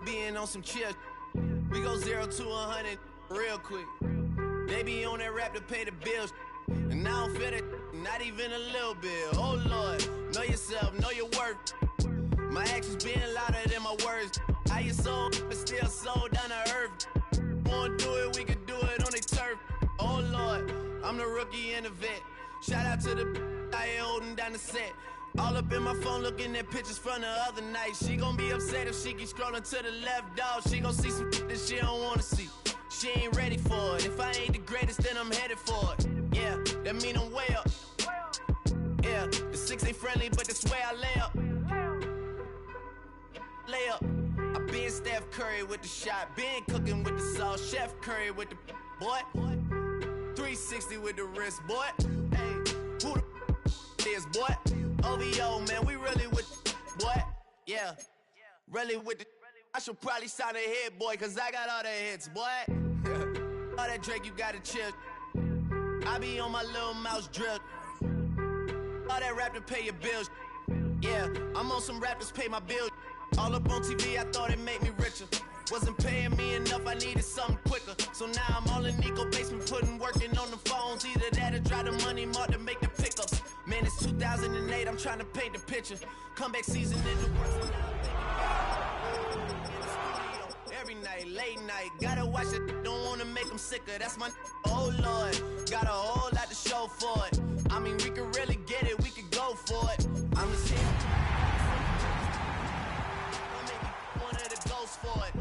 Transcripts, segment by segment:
Being on some chill, we go 0 to 100 real quick. They be on that rap to pay the bills, and I don't feel it, not even a little bit. Oh Lord, know yourself, know your worth. My actions being louder than my words. How you soul, but still soul down to earth. Wanna do it, we can do it on the turf. Oh Lord, I'm the rookie and the vet. Shout out to the I ain't holding down the set. All up in my phone looking at pictures from the other night. She gon' be upset if she keep scrolling to the left, dog. She gon' see some that she don't wanna see. She ain't ready for it. If I ain't the greatest, then I'm headed for it. Yeah, that mean I'm way up. Yeah, the 6 ain't friendly, but that's where I lay up. Lay up. I been Steph Curry with the shot. Been cooking with the sauce. Chef Curry with the boy. 360 with the wrist, boy. Hey, who the is, boy? OVO, man, we really with the boy. Yeah, really with the. I should probably sign a hit, boy, cause I got all the hits, boy. All that Drake, you gotta chill. I be on my little mouse drip. All that rap to pay your bills. Yeah, I'm on some rappers pay my bills. All up on TV, I thought it made me richer. Wasn't paying me enough, I needed something quicker. So now I'm all in Nico basement, working on the phones. Either that or drive the money mark to make the pickups. Man, it's 2008, I'm trying to paint the picture. Comeback season in the works. Every night, late night, gotta watch it, don't wanna make them sicker. That's my, oh Lord, got a whole lot to show for it. I mean, we could really get it, we could go for it. I'm just here. One of the ghosts for it.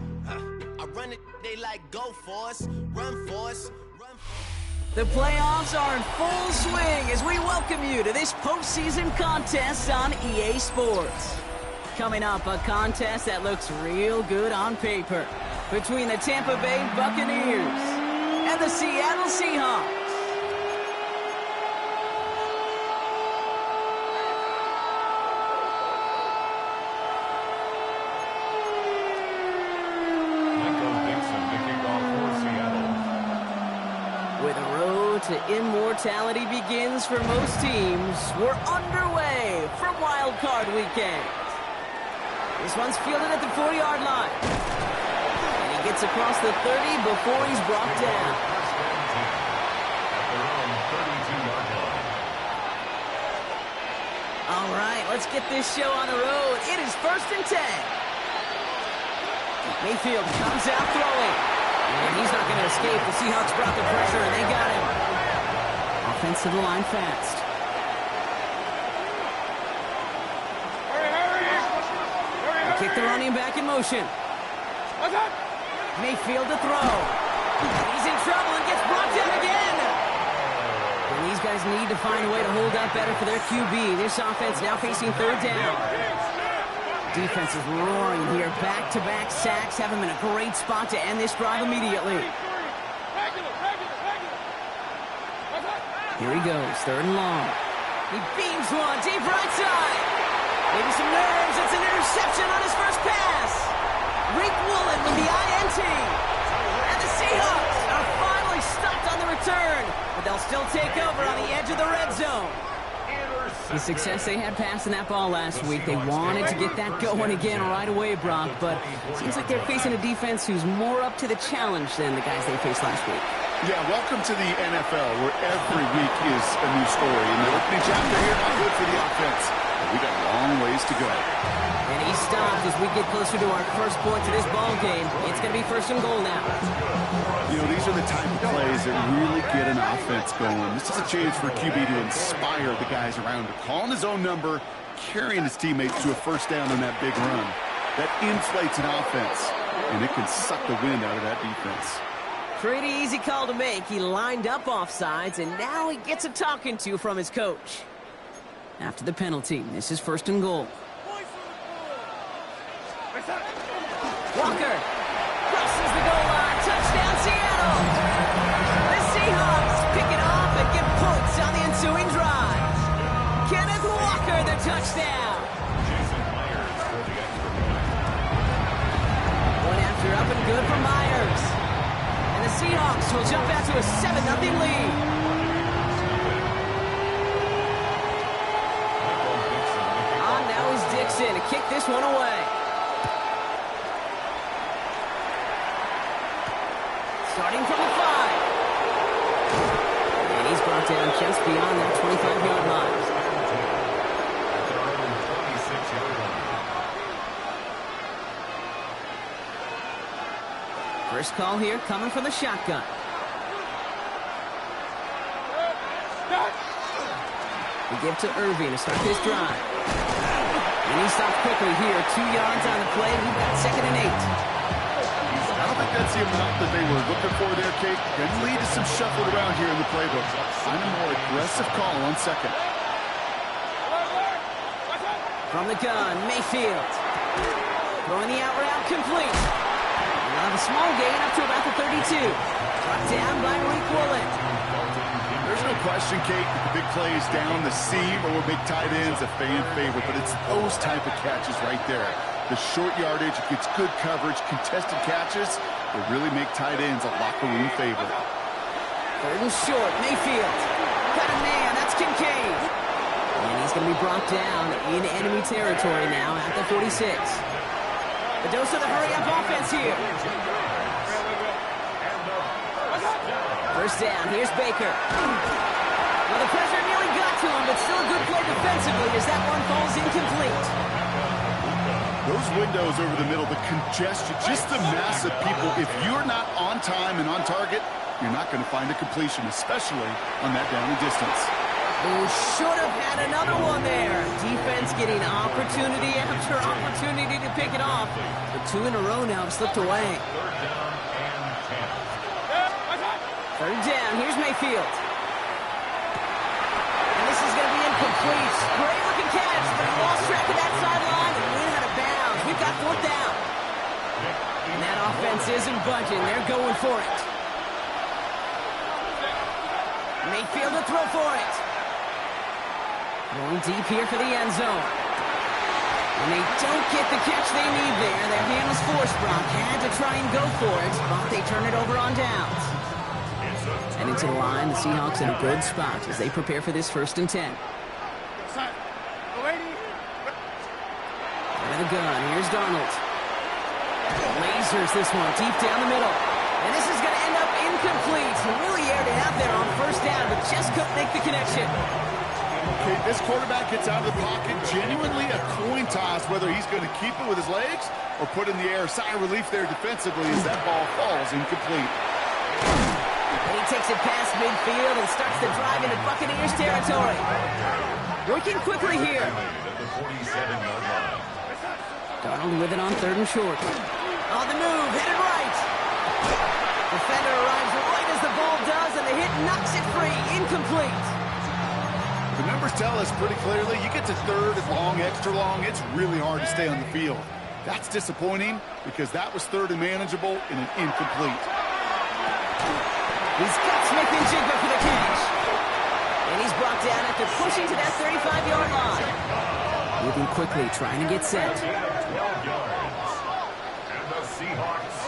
I run it, they like go for us, run for us, run for us. The playoffs are in full swing as we welcome you to this postseason contest on EA Sports. Coming up, a contest that looks real good on paper between the Tampa Bay Buccaneers and the Seattle Seahawks. Where the road to immortality begins for most teams, we're underway for Wild Card Weekend. This one's fielded at the 40-yard line. And he gets across the 30 before he's brought down. All right, let's get this show on the road. It is 1st and 10. Mayfield comes out throwing. And he's not going to escape. The Seahawks brought the pressure, and they got him. Offense to the line fast. Kick the running back in motion. Mayfield to throw. He's in trouble and gets brought down again. And these guys need to find a way to hold up better for their QB. This offense now facing 3rd down. Defense is roaring here. Back-to-back sacks have him in a great spot to end this drive immediately. Here he goes, 3rd and long. He beams one deep right side. Maybe some nerves. It's an interception on his first pass. Reek Woolen with the INT. And the Seahawks are finally stopped on the return, but they'll still take over on the edge of the red zone. The success they had passing that ball last week, they wanted to get that going again right away, Brock, but it seems like they're facing a defense who's more up to the challenge than the guys they faced last week. Yeah, welcome to the NFL, where every week is a new story. And the opening chapter here, not good for the offense. We got a long ways to go. And he stopped as we get closer to our first point to this ball game. It's going to be 1st and goal now. You know, these are the type of plays that really get an offense going. This is a chance for QB to inspire the guys around him. Calling his own number, carrying his teammates to a first down on that big run. That inflates an offense, and it can suck the wind out of that defense. Pretty easy call to make. He lined up offsides, and now he gets a talking to from his coach. After the penalty, this is 1st and goal. Walker crosses the goal line. Touchdown, Seattle. The Seahawks pick it off and get points on the ensuing drive. Kenneth Walker, the touchdown. One after up and good for Myers. And the Seahawks will jump out to a 7-0 lead. Now is Dixon to kick this one away. Starting from the 5. And he's brought down just beyond that 25-yard line. First call here coming from the shotgun. We give to Irving to start this drive. And he stops quickly here. 2 yards on the play. We've got 2nd and 8. I don't think that's the amount that they were looking for there, Kate. Can lead to some shuffled around here in the playbook. Find a more aggressive call on 2nd. From the gun, Mayfield. Throwing the out route complete. We'll have a small gain up to about the 32. Brought down by Rick Woolen. There's no question, Kate, that the big plays down the seam or big tight ends a fan favorite, but it's those type of catches right there. The short yardage, it gets good coverage, contested catches, they really make tight ends a locker room favorite. 3rd and short, Mayfield. Got a man, that's Kincaid. And he's going to be brought down in enemy territory now at the 46. The dose of the hurry-up offense here. First down, here's Baker. Well, the pressure nearly got to him, but still a good play defensively as that one falls incomplete. Those windows over the middle, the congestion, just the mass of people, if you're not on time and on target, you're not going to find a completion, especially on that down and distance. Who should have had another one there. Defense getting opportunity after opportunity to pick it off. But 2 in a row now have slipped away. 3rd down, here's Mayfield. And this is going to be incomplete. Great looking catch, but he lost track of that sideline and went out of bounds. We've got 4th down. And that offense isn't budging. They're going for it. Mayfield to throw for it. Going deep here for the end zone. And they don't get the catch they need there. Their hand was forced. Brock had to try and go for it, but they turn it over on downs. And into the line, the Seahawks in a good spot as they prepare for this 1st and 10. Out of the gun, here's Darnold. Lasers this one deep down the middle. And this is going to end up incomplete. He really aired it out there on 1st down, but just couldn't make the connection. Okay, this quarterback gets out of the pocket, genuinely a coin toss, whether he's going to keep it with his legs or put in the air. Sigh of relief there defensively as that ball falls incomplete. And he takes it past midfield and starts the drive into Buccaneers territory. Working quickly here. Darnold with it on 3rd and short. On the move, headed right. Defender arrives right as the ball does, and the hit knocks it free. Incomplete. The numbers tell us pretty clearly, you get to 3rd and long, extra long, it's really hard to stay on the field. That's disappointing because that was 3rd and manageable and an incomplete. He's got Smith and Jigba for the catch. And he's brought down after pushing to that 35-yard line. Moving quickly, trying to get set. 12 yards. And the Seahawks.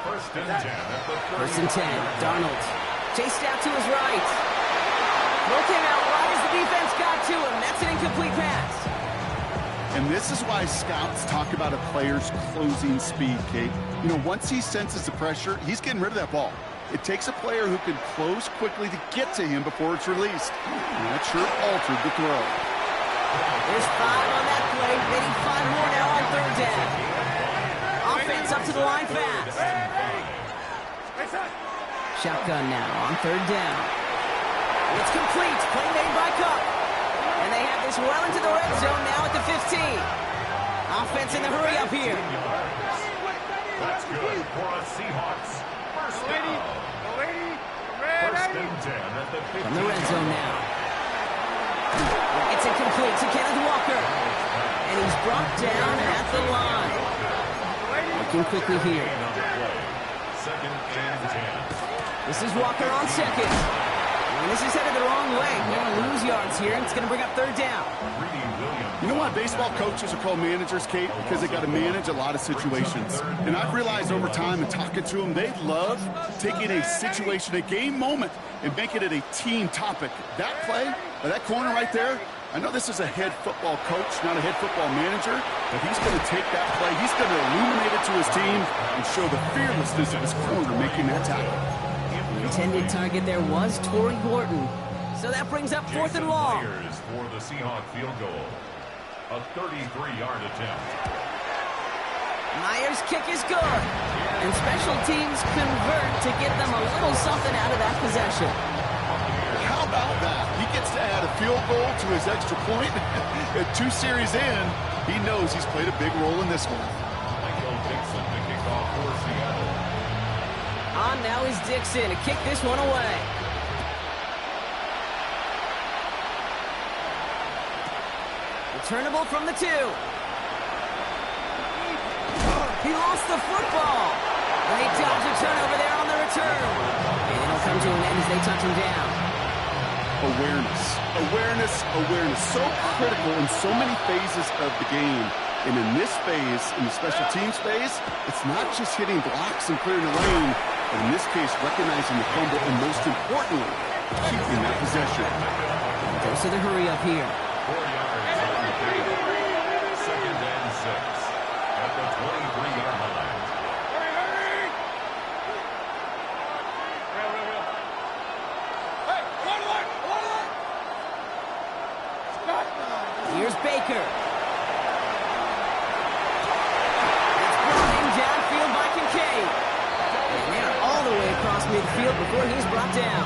First and 10 at the 30. 1st and 10, Darnold. Chased out to his right. Throw came out right as the defense got to him. That's an incomplete pass. And this is why scouts talk about a player's closing speed, Kate. You know, once he senses the pressure, he's getting rid of that ball. It takes a player who can close quickly to get to him before it's released. And that sure altered the throw. There's 5 on that play. They need 5 more now on 3rd down. Offense up to the line fast. Shotgun now on 3rd down. It's complete. Play made by Cup. And they have this well into the red zone now at the 15. Offense in the hurry up here. That's good for a Seahawks. First down. First and 10 at the 15. From the red zone now. It's incomplete to Kenneth Walker. And he's brought down at the line. Looking quickly here. Second and 10. This is Walker on second. And this is headed the wrong way. We're going to lose yards here, and it's going to bring up 3rd down. You know why baseball coaches are called managers, Kate? Because they got to manage a lot of situations. And I've realized over time and talking to them, they love taking a situation, a game moment, and making it a team topic. That play, or that corner right there, I know this is a head football coach, not a head football manager, but he's going to take that play, he's going to illuminate it to his team and show the fearlessness of his corner making that tackle. The intended target there was Torrey Horton. So that brings up 4th and long. Players for the Seahawks field goal. A 33-yard attempt. Myers' kick is good. And special teams convert to get them a little something out of that possession. How about that? He gets to add a field goal to his extra point. At 2 series in, he knows he's played a big role in this one. Michael Dixon to kick off for Seattle. On now is Dixon to kick this one away. Returnable from the 2. He lost the football. And they dodge a turnover there on the return. And it'll come to an end as they touch him down. Awareness. So critical in so many phases of the game. And in this phase, in the special teams phase, it's not just hitting blocks and clearing the lane, but in this case, recognizing the fumble and most importantly, keeping that possession. Goes to the hurry up here. 4 yards on the field. Second and 6 at the 23-yard line. Here's Baker. It's brought in downfield by Kincaid. And they're all the way across midfield before he's brought down.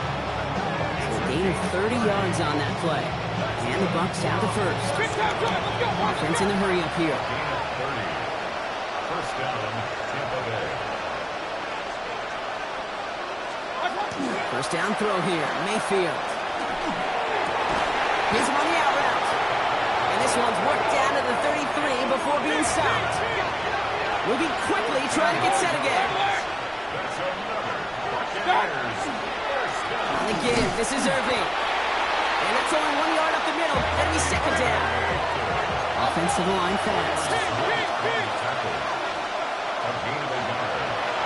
So a gain of 30 yards on that play. And the Bucs down to first. Offense in the hurry up here. Gain of 30. First down, Tampa Bay. First down throw here. Mayfield. He's him on the out route. And this one's worked down to the 33 before being stopped. Moving quickly, trying to get set again. That's another Buccaneers first down. On the give, this is Irving. And it's only 1 yard up the middle. That'll be second down. Offensive line fast.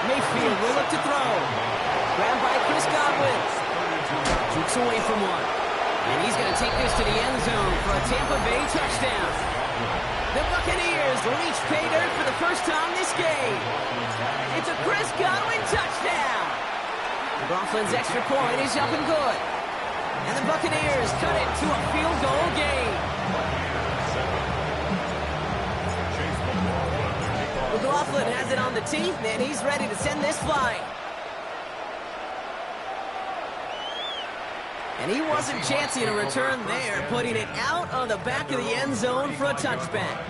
Mayfield will look to throw. Grabbed by Chris Godwin. Jukes away from one. And he's going to take this to the end zone for a Tampa Bay touchdown. The Buccaneers reach pay dirt for the first time this game. It's a Chris Godwin touchdown. McLaughlin's extra point is up and good. And the Buccaneers cut it to a field goal game. McLaughlin has it on the teeth, and he's ready to send this flying. And he wasn't chancing a return there, putting it out on the back of the end zone for a touchback.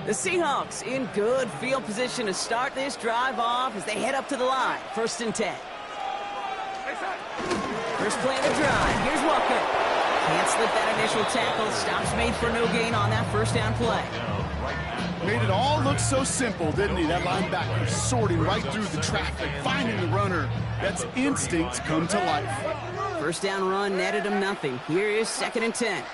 The Seahawks in good field position to start this drive off as they head up to the line. 1st and 10. First play of the drive. Here's Walker. Can't slip that initial tackle. Stops made for no gain on that first down play. Made it all look so simple, didn't he? That linebacker sorting right through the traffic, finding the runner. That's instinct come to life. First down run netted him nothing. Here is 2nd and 10.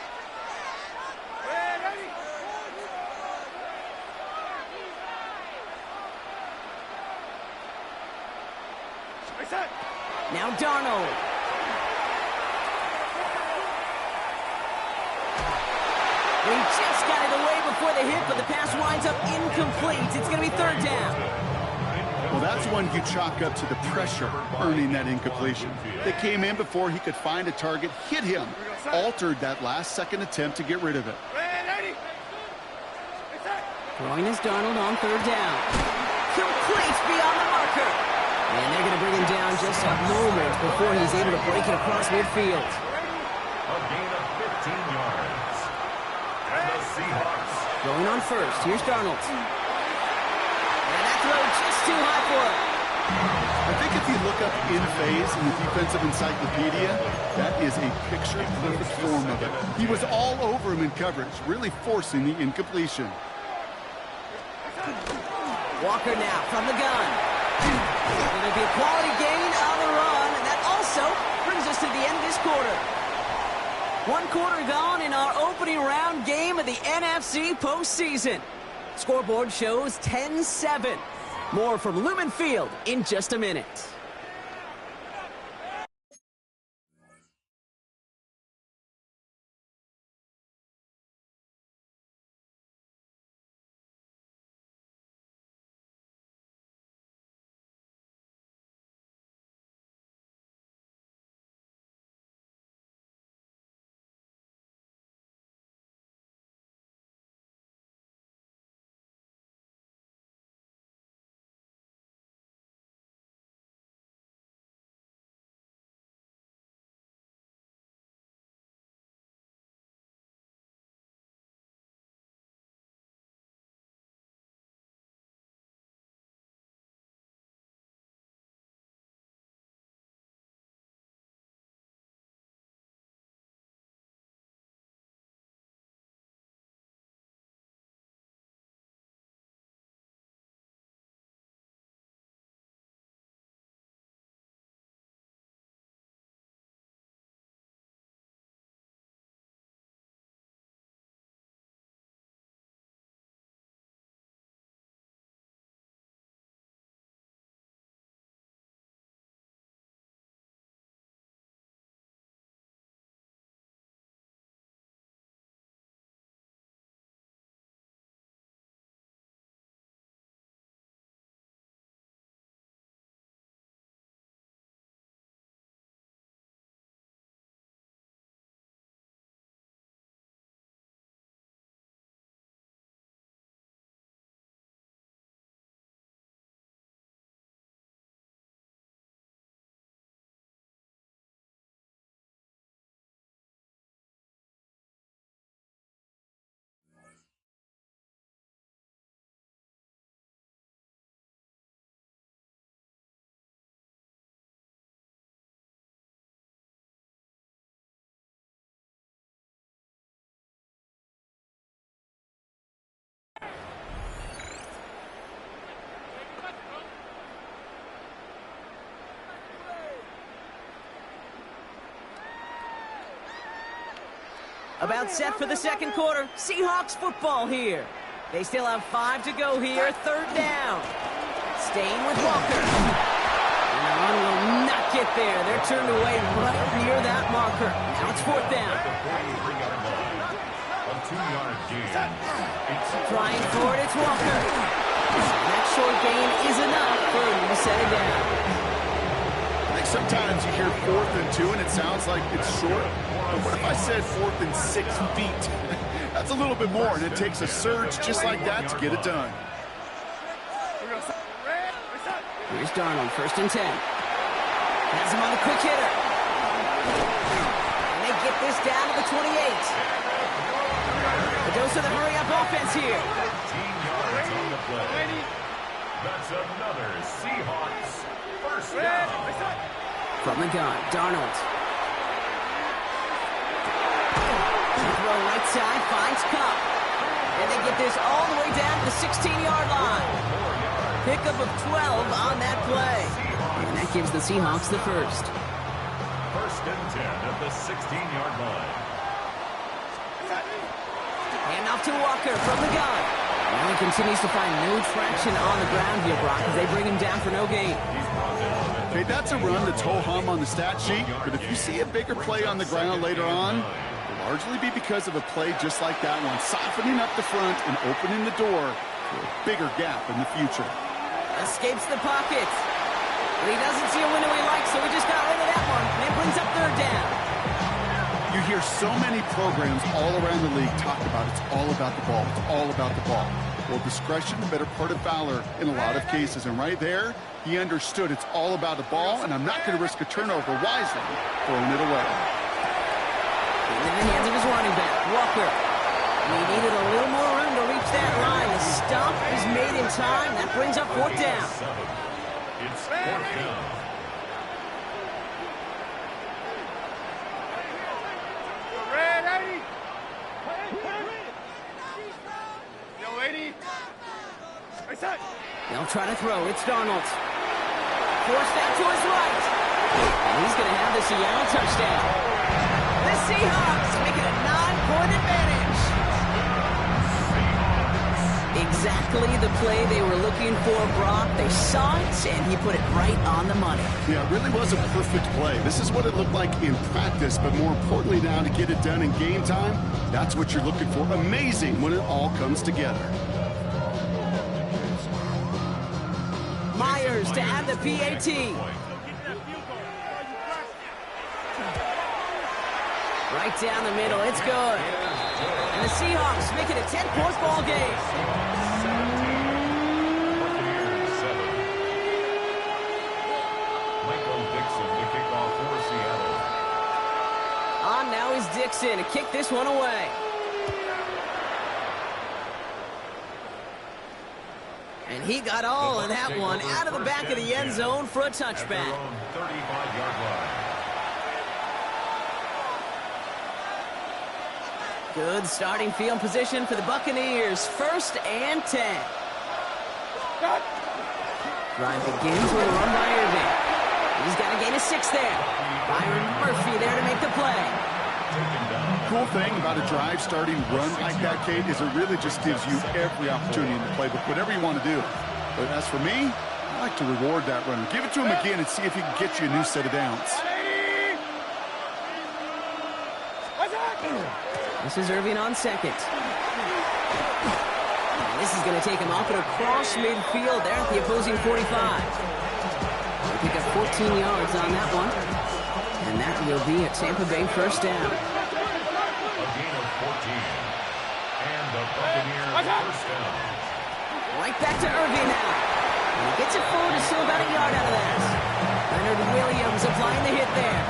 Now Darnold. He just got it away before the hit, but the pass winds up incomplete. It's going to be third down. Well, that's one you chalk up to the pressure earning that incompletion. They came in before he could find a target, hit him, altered that last-second attempt to get rid of it. Throwing is Darnold on third down. Complete beyond the marker. And they're going to bring him down just a moment before he's able to break it across midfield. A gain of 15 yards. And the Seahawks. Going on first. Here's Darnold. And that throw just too high for him. I think if you look up in phase in the defensive encyclopedia, that is a picture-perfect form of it. He was all over him in coverage, really forcing the incompletion. Walker now from the gun. Going to be a quality gain on the run, and that also brings us to the end of this quarter. 1 quarter gone in our opening round game of the NFC postseason. Scoreboard shows 10-7. More from Lumen Field in just a minute. About set for the second quarter. Seahawks football here. They still have 5 to go here. Third down. Staying with Walker. And the run will not get there. They're turned away right near that marker. Now it's fourth down. Trying for it, it's Walker. That short gain is enough for him to set it down. I think sometimes you hear 4th and 2 and it sounds like it's short. But what if I said 4th and 6 feet? That's a little bit more, and it takes a surge just like that to get it done. Here's Darnold, 1st and 10. Has him on the quick hitter. And they get this down to the 28. A dose of the hurry-up offense here. 15 yards on the play. That's another Seahawks first down. From the gun, Darnold. Throw right side, finds Cup. And they get this all the way down to the 16-yard line. Pickup of 12 on that play. And that gives the Seahawks the first. 1st and 10 at the 16-yard line. And off to Walker from the gun. Well, he continues to find no traction on the ground here, Brock, as they bring him down for no gain. Okay, that's a run that's ho-hum on the stat sheet, but if you see a bigger play on the ground later on, a largely be because of a play just like that one, softening up the front and opening the door for a bigger gap in the future. Escapes the pocket. But he doesn't see a window he likes, so he just got rid of that one. And it brings up third down. You hear so many programs all around the league talk about it's all about the ball. It's all about the ball. Well, discretion, the better part of valor in a lot of cases. And right there, he understood it's all about the ball, and I'm not going to risk a turnover wisely, throwing it away. In the hands of his running back, Walker. And he needed a little more room to reach that line. The stop is made in time. That brings up fourth down. It's fourth down. They'll try to throw. It's Darnold. Forced out to his right. And he's going to have the Seattle touchdown. The Seahawks make it a 9-point advantage. Exactly the play they were looking for, Brock. They saw it, and he put it right on the money. Yeah, it really was a perfect play. This is what it looked like in practice, but more importantly now to get it done in game time, that's what you're looking for. Amazing when it all comes together. Myers to add the PAT. Right down the middle, it's good. And the Seahawks make it a 10-point ball game. Michael Dixon to kick off for Seattle. On now is Dixon to kick this one away. And he got all of that one out of the back of the end zone for a touchback. 35-yard line. Good starting field position for the Buccaneers. 1st and 10. Drive begins with a run by Irving. He's got a gain of 6 there. Byron Murphy there to make the play. Cool thing about a drive starting run like that, Kate, is it really just gives you every opportunity in the playbook, whatever you want to do. But as for me, I like to reward that runner. Give it to him again and see if he can get you a new set of downs. This is Irving on second. And this is going to take him off and across midfield there at the opposing 45. He'll pick up 14 yards on that one. And that will be a Tampa Bay first down. A gain of 14. And the Buccaneers first down. Right back to Irving now. And he gets it forward to still about a yard out of that. Leonard Williams applying the hit there.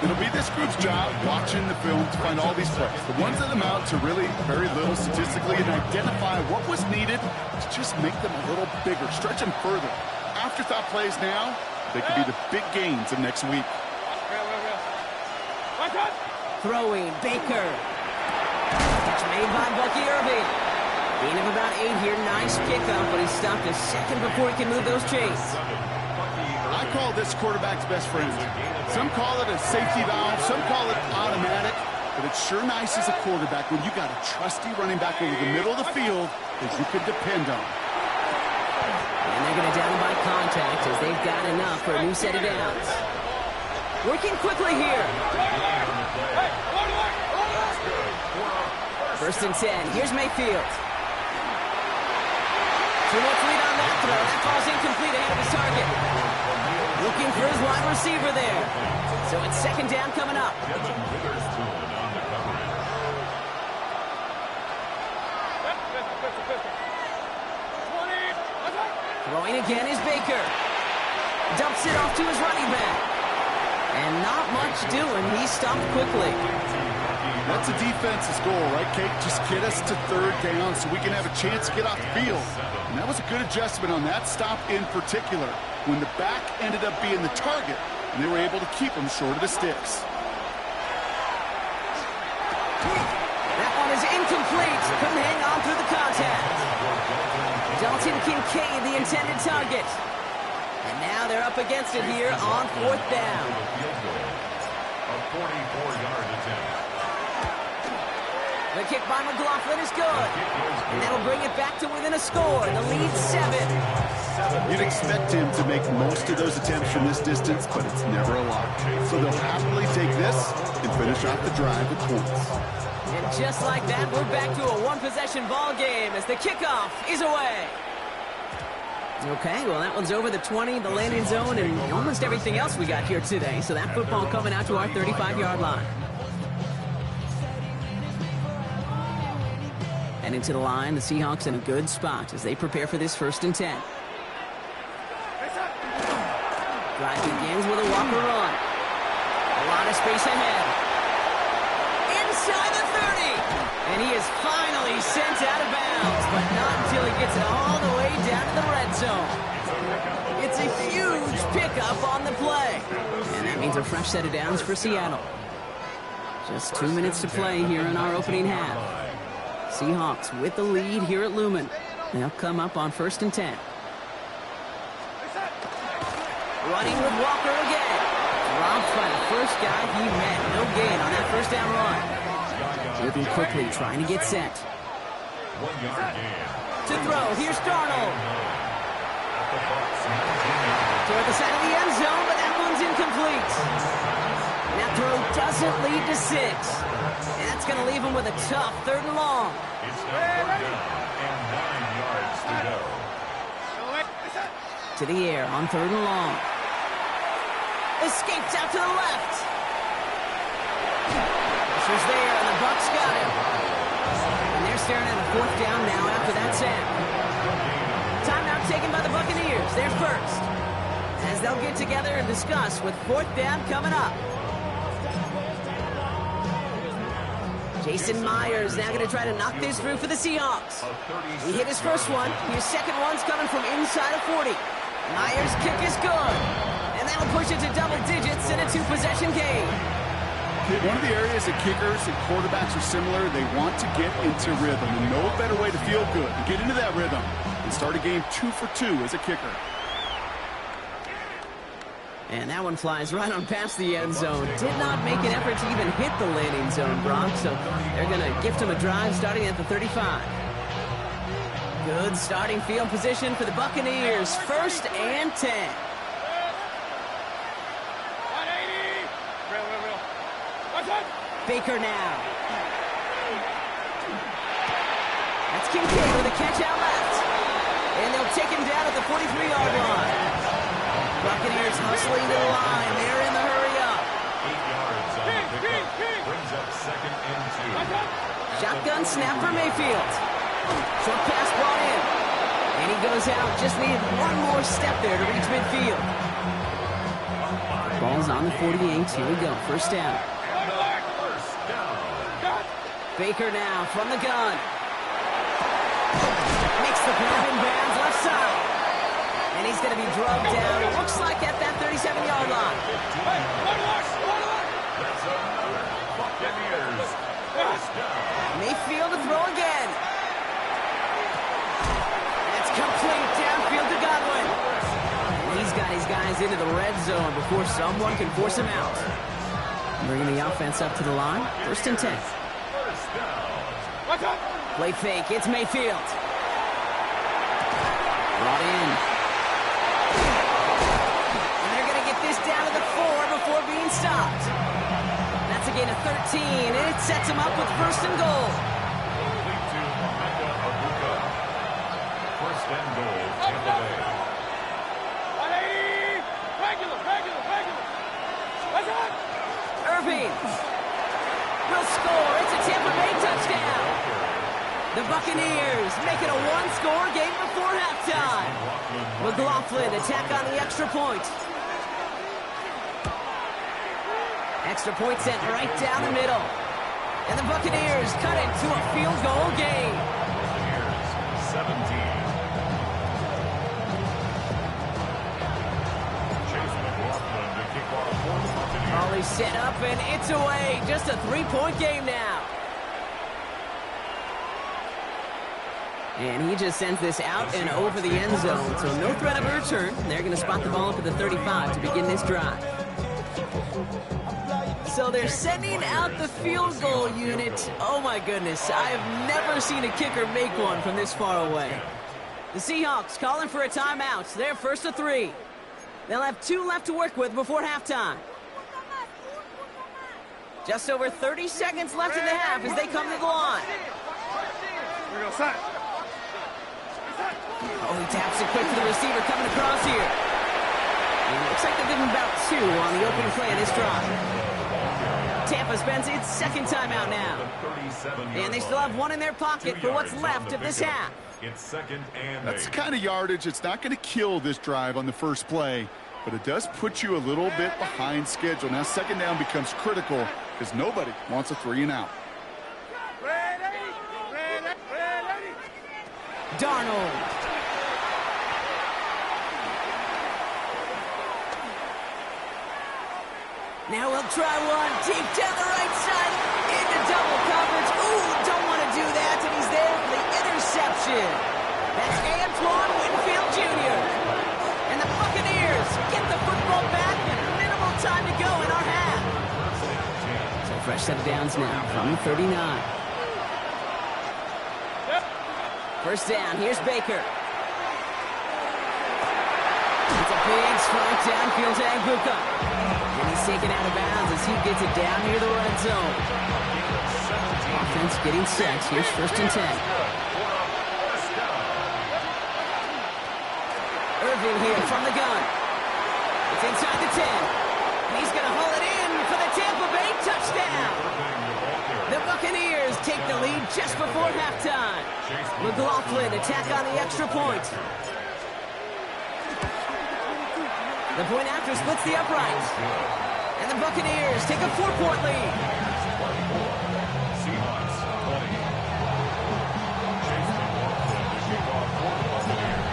It'll be this group's job watching the film to find all these plays. The ones that amount to really very little statistically and identify what was needed to just make them a little bigger, stretch them further. Afterthought plays now, they could be the big gains of next week. Throwing, Baker. Catch made by Bucky Irving. Gain of about 8 here. Nice pickup, but he stopped a second before he can move those chains. I call this quarterback's best friend. Some call it a safety valve, some call it automatic, but it's sure nice as a quarterback when you got a trusty running back over the middle of the field that you can depend on. And they're going to down by contact as they've got enough for a new set of downs. Working quickly here. 1st and 10. Here's Mayfield. Too much lead on that throw. That ball's incomplete ahead of his target. Looking for his wide receiver there. So it's 2nd down coming up. Throwing again is Baker. Dumps it off to his running back. And not much doing. He stopped quickly. That's a defense's goal, right, Kate? Just get us to 3rd down so we can have a chance to get off the field. And that was a good adjustment on that stop in particular, when the back ended up being the target, and they were able to keep him short of the sticks. That one is incomplete. Couldn't hang on through the contact. Dalton Kincaid, the intended target. And now they're up against it here on 4th down. A 44-yard attempt. The kick by McLaughlin is good. And that'll bring it back to within a score. The lead 7. You'd expect him to make most of those attempts from this distance, but it's never a lot. So they'll happily take this and finish off the drive with points. And just like that, we're back to a one-possession ball game as the kickoff is away. Okay, well, that one's over the 20, the landing zone, and almost everything else we got here today. So that football coming out to our 35-yard line. And into the line, the Seahawks in a good spot as they prepare for this 1st and 10. Drive begins with a Walker run. A lot of space ahead. Inside the 30. And he is finally sent out of bounds, but not until he gets it all the way down to the red zone. It's a huge pickup on the play. And that means a fresh set of downs for Seattle. Just 2 minutes to play here in our opening half. Seahawks with the lead here at Lumen. They'll come up on 1st and 10. Running with Walker again. Dropped by the first guy he met. No gain on that 1st down run. Moving quickly, trying to get set. 1 yard gain. To throw, here's Darnold. Toward the side of the end zone, but that one's incomplete. That throw doesn't lead to 6. And that's going to leave him with a tough 3rd and long. It's now 3rd down and 9 yards to go. To the air on 3rd and long. Escapes out to the left. Pressure's there, and the Bucs got him. And they're staring at a 4th down now after that sack. Timeout taken by the Buccaneers. They're first. As they'll get together and discuss with 4th down coming up. Jason Myers now going to try to knock this through for the Seahawks. He hit his first one. His second one's coming from inside of 40. Myers' kick is good. And that'll push it to double digits in a 2-possession game. One of the areas that kickers and quarterbacks are similar, they want to get into rhythm. And no better way to feel good, to get into that rhythm and start a game 2 for 2 as a kicker. And that one flies right on past the end zone. Did not make an effort to even hit the landing zone, Brock. So they're going to gift him a drive starting at the 35. Good starting field position for the Buccaneers. 1st and 10. Baker now. That's Kincaid with a catch out left. And they'll take him down at the 43-yard line. Buccaneers hustling to the line. They're in the hurry up. 8 yards on the pickup. Brings up 2nd and 2. Shotgun snap for Mayfield. Short pass brought in. And he goes out. Just needed one more step there to reach midfield. Ball's on the 48. Here we go. 1st down. Baker now from the gun. Makes the grab in bounds left side. And he's going to be drugged down. It looks like at that 37-yard line. Mayfield to throw again. That's complete downfield to Godwin. And he's got his guys into the red zone before someone can force him out. Bringing the offense up to the line. 1st and 10. Play fake. It's Mayfield. Brought in. And they're going to get this down to the 4 before being stopped. That's a gain of 13, and it sets him up with 1st and goal. 1st and goal, Tampa Bay. 180. Regular. Irving will score. It's a Tampa Bay touchdown. The Buccaneers make it a 1-score game before halftime. McLaughlin attack on the extra point. Extra point sent right down the middle. And the Buccaneers cut it to a field goal game. Buccaneers 17. Chase McLaughlin to kick off for the Buccaneers. Ollie set up and it's away. Just a 3-point game now. And he just sends this out and over the end zone. So no threat of a return. They're going to spot the ball up at the 35 to begin this drive. So they're sending out the field goal unit. Oh my goodness. I have never seen a kicker make one from this far away. The Seahawks calling for a timeout. They're first to 3. They'll have 2 left to work with before halftime. Just over 30 seconds left in the half as they come to the line. Oh, he taps it quick for the receiver coming across here. And it looks like they're giving about 2 on the opening play of this drive. Tampa spends its second timeout now. And they still have 1 in their pocket for what's left of this half. It's second and That's the kind of yardage it's not going to kill this drive on the first play, but it does put you a little bit behind schedule. Now second down becomes critical because nobody wants a 3-and-out. Darnold. Now we'll try one deep down the right side into double coverage. Ooh, don't want to do that, and he's there for the interception. That's Antoine Winfield Jr. And the Buccaneers get the football back with minimal time to go in our half. So a fresh set of downs now from 39. First down, here's Baker. It's a big strike downfield to Aguka. And he's taken out of bounds as he gets it down near the red zone. Offense getting set. Here's first and 10. Irving here from the gun. It's inside the 10. He's going to haul it in for the Tampa Bay touchdown. The Buccaneers take the lead just before halftime. McLaughlin attack on the extra point. The point after splits the uprights. And the Buccaneers take a 4-point lead.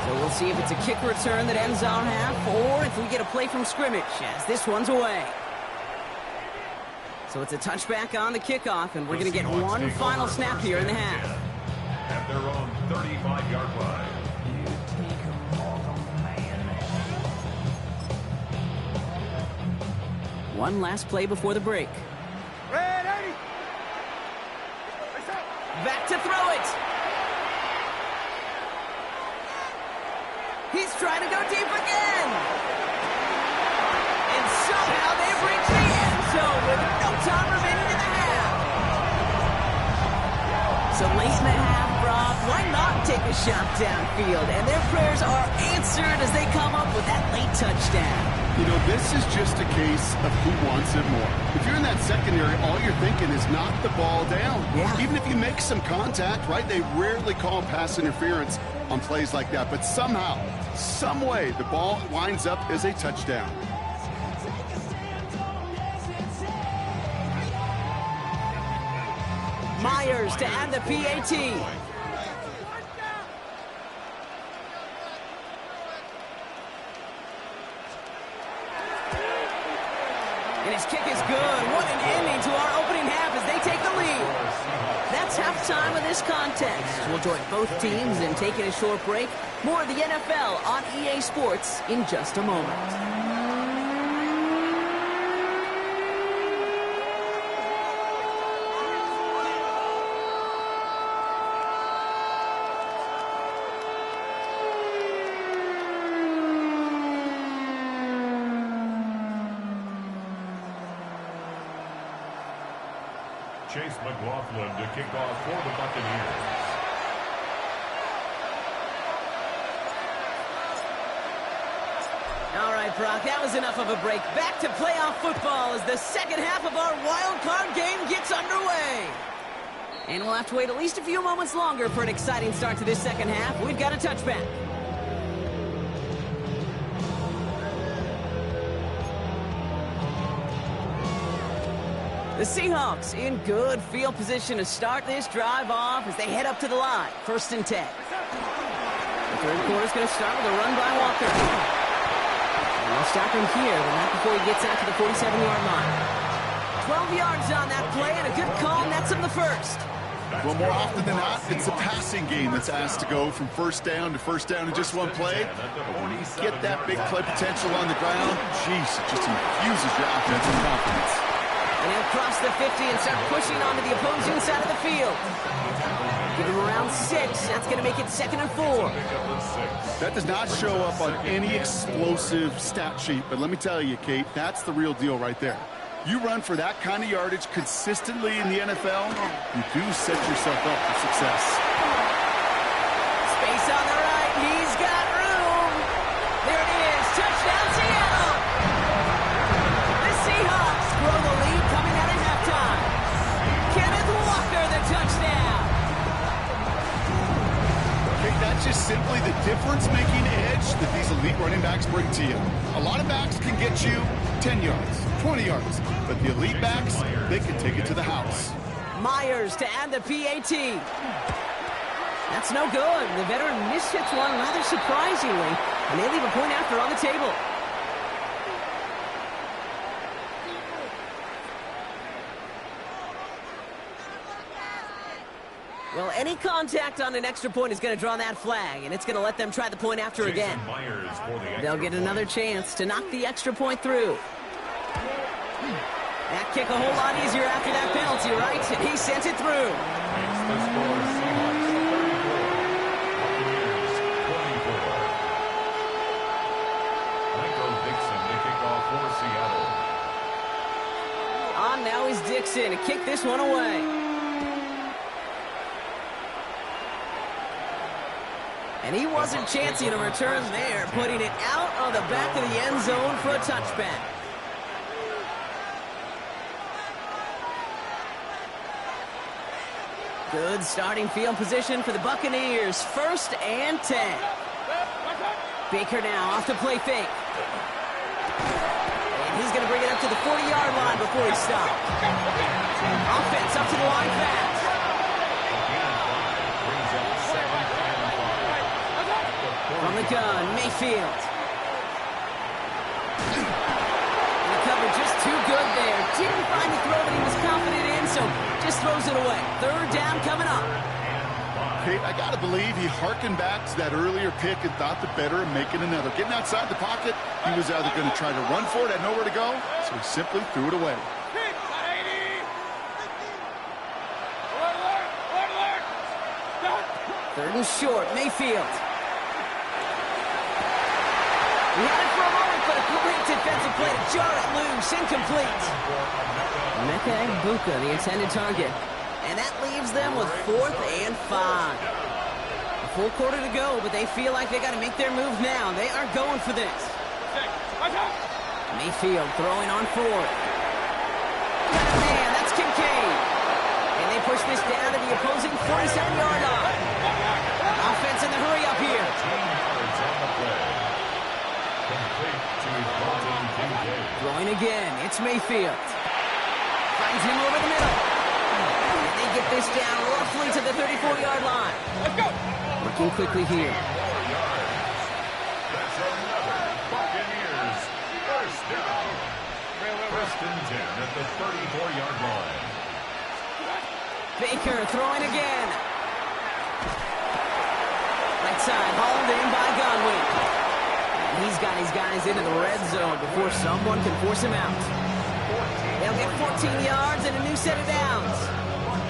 So we'll see if it's a kick return that ends our half or if we get a play from scrimmage as this one's away. So it's a touchback on the kickoff, and we're going to get one final snap here in the half. At their own 35-yard line. One last play before the break. Back to throw it. He's trying to go deep again. And somehow they've reached the end zone with no time remaining in the half. So late in the half, Rob, why not take a shot downfield? And their prayers are answered as they come up with that late touchdown. You know, this is just a case of who wants it more. If you're in that secondary, all you're thinking is knock the ball down. Yeah. Even if you make some contact, right? They rarely call pass interference on plays like that. But somehow, some way, the ball winds up as a touchdown. Myers to add the PAT. And his kick is good. What an ending to our opening half as they take the lead. That's halftime of this contest. We'll join both teams in taking a short break. More of the NFL on EA Sports in just a moment. Chase McLaughlin to kick off for the Buccaneers. All right, Brock, that was enough of a break. Back to playoff football as the second half of our wild card game gets underway. And we'll have to wait at least a few moments longer for an exciting start to this second half. We've got a touchback. The Seahawks in good field position to start this drive off as they head up to the line. First and 10. The third quarter's going to start with a run by Walker. And they'll stop him here, but not before he gets out to the 47-yard line. 12 yards on that play and a good call, and that's him the first. Well, more often than not, it's a passing game that's asked to go from first down in just one play. But when you get that big play potential on the ground, geez, it just infuses your offensive confidence. And he'll cross the 50 and start pushing onto the opposing side of the field. Give him around 6. That's going to make it 2nd and 4. That does not show up on any explosive stat sheet, but let me tell you, Kate, that's the real deal right there. You run for that kind of yardage consistently in the NFL, you do set yourself up for success. Space on the right. He's got room. There it is. Touchdown, Seattle. The Seahawks grow the lead coming out of halftime. Kenneth Walker, the touchdown. Okay, that's just simply the difference-making edge that these elite running backs bring to you. A lot of backs can get you 10 yards, 20 yards, but the elite backs, they can take it to the house. Myers to add the PAT. That's no good. The veteran mishits one rather surprisingly, and they leave a point after on the table. Well, any contact on an extra point is going to draw that flag, and it's going to let them try the point after again. They'll get another chance to knock the extra point through. That kick a whole lot easier after that penalty, right? And he sent it through. On now is Dixon to kick this one away. And he wasn't chancing a return there, putting it out of the back of the end zone for a touchback. Good starting field position for the Buccaneers. 1st and 10. Baker now off the play fake. And he's going to bring it up to the 40-yard line before he stops. Offense up to the line fast. From the gun, Mayfield. And the cover just too good there. Didn't find the throw that he was confident in, so just throws it away. 3rd down coming up. Kate, I got to believe he hearkened back to that earlier pick and thought the better of making another. Getting outside the pocket, he was either going to try to run for it, had nowhere to go, so he simply threw it away. 3rd and short, Mayfield. He had it for a moment, but a great defensive play to jar it loose, incomplete. Mecca Egbuka, the intended target. And that leaves them with 4th and 5. A full quarter to go, but they feel like they got to make their move now. They are going for this. Mayfield throwing on 4th. Man, that's Kincaid. And they push this down to the opposing 47-yard line. Offense in the hurry up here. Throwing again, it's Mayfield. Finds him over the middle. And they get this down roughly to the 34-yard line. Let's go. Working quickly here. That's another Buccaneers first down. First and 10 at the 34-yard line. Baker throwing again. Right side, hauled in by Godwin. He's got his guys into the red zone before someone can force him out. They'll get 14 yards and a new set of downs.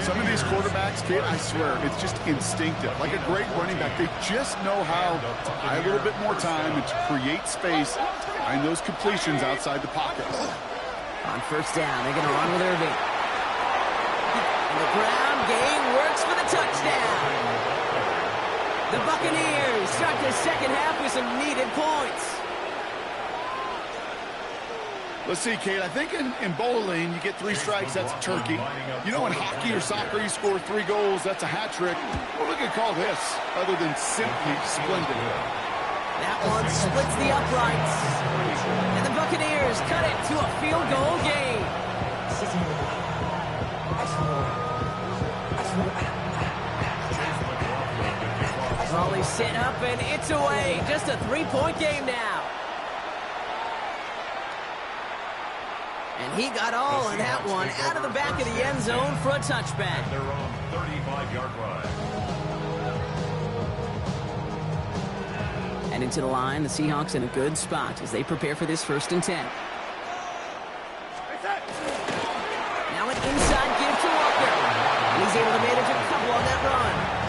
Some of these quarterbacks, Kate, I swear, it's just instinctive. Like a great running back, they just know how to buy a little bit more time and to create space behind those completions outside the pocket. On 1st down, they're going to run with Irving. And the ground game works for the touchdown. The Buccaneers start the 2nd half with some needed points. Let's see, Kate, I think in bowling, you get 3 strikes, that's a turkey. You know, in hockey or soccer, you score 3 goals, that's a hat trick. What are we going to call this, other than simply splendid? That one splits the uprights. And the Buccaneers cut it to a field goal game. Volley set up, and it's away. Just a 3-point game now. And he got all of that one out of the back of the end zone for a touchback. They're on 35-yard line. And into the line, the Seahawks in a good spot as they prepare for this 1st and 10. Now an inside give to Walker. And he's able to manage a couple on that run.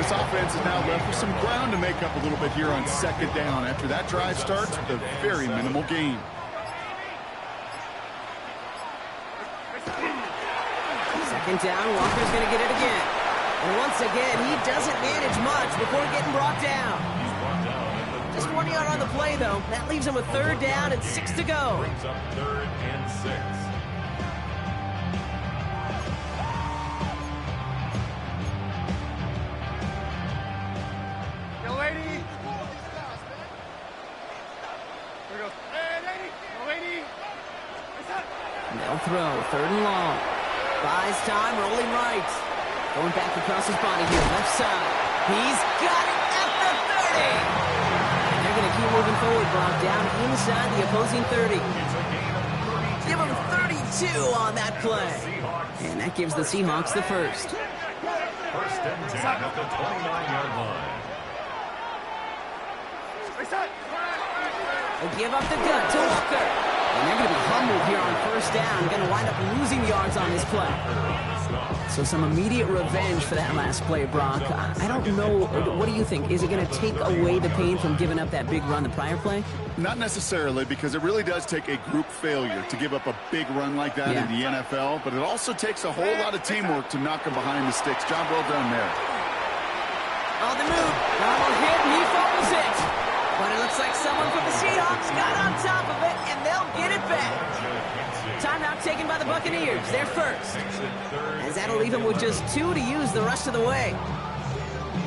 this offense is now left with some ground to make up a little bit here on second down after that drive starts with a very minimal gain. Second down, Walker's going to get it again. And once again, he doesn't manage much before getting brought down. Just 1 yard on the play, though. That leaves him with third down and 6 to go. Brings up 3rd and 6. Yo, lady. Here we go. Hey, lady. Yo, lady. What's up? They'll throw, 3rd and long. Buys time, rolling right. Going back across his body here, left side. He's got it at the 30. And they're going to keep moving forward, Brock, down inside the opposing 30. Give him 32 on that play. And that gives the Seahawks the first. 1st and 10 at the 29-yard line. They give up the gut to Walker. And they're going to be humbled here on 1st down. Going to wind up losing yards on this play. So some immediate revenge for that last play, Brock. I don't know. What do you think? Is it going to take away the pain from giving up that big run the prior play? Not necessarily, because it really does take a group failure to give up a big run like that in the NFL. But it also takes a whole lot of teamwork to knock him behind the sticks. Job well done there. On the move. Double hit, and he fumbles it. But it looks like someone from the Seahawks got on top of it, and they'll get it back. Timeout taken by the Buccaneers. They're first. As that'll leave them with just 2 to use the rest of the way.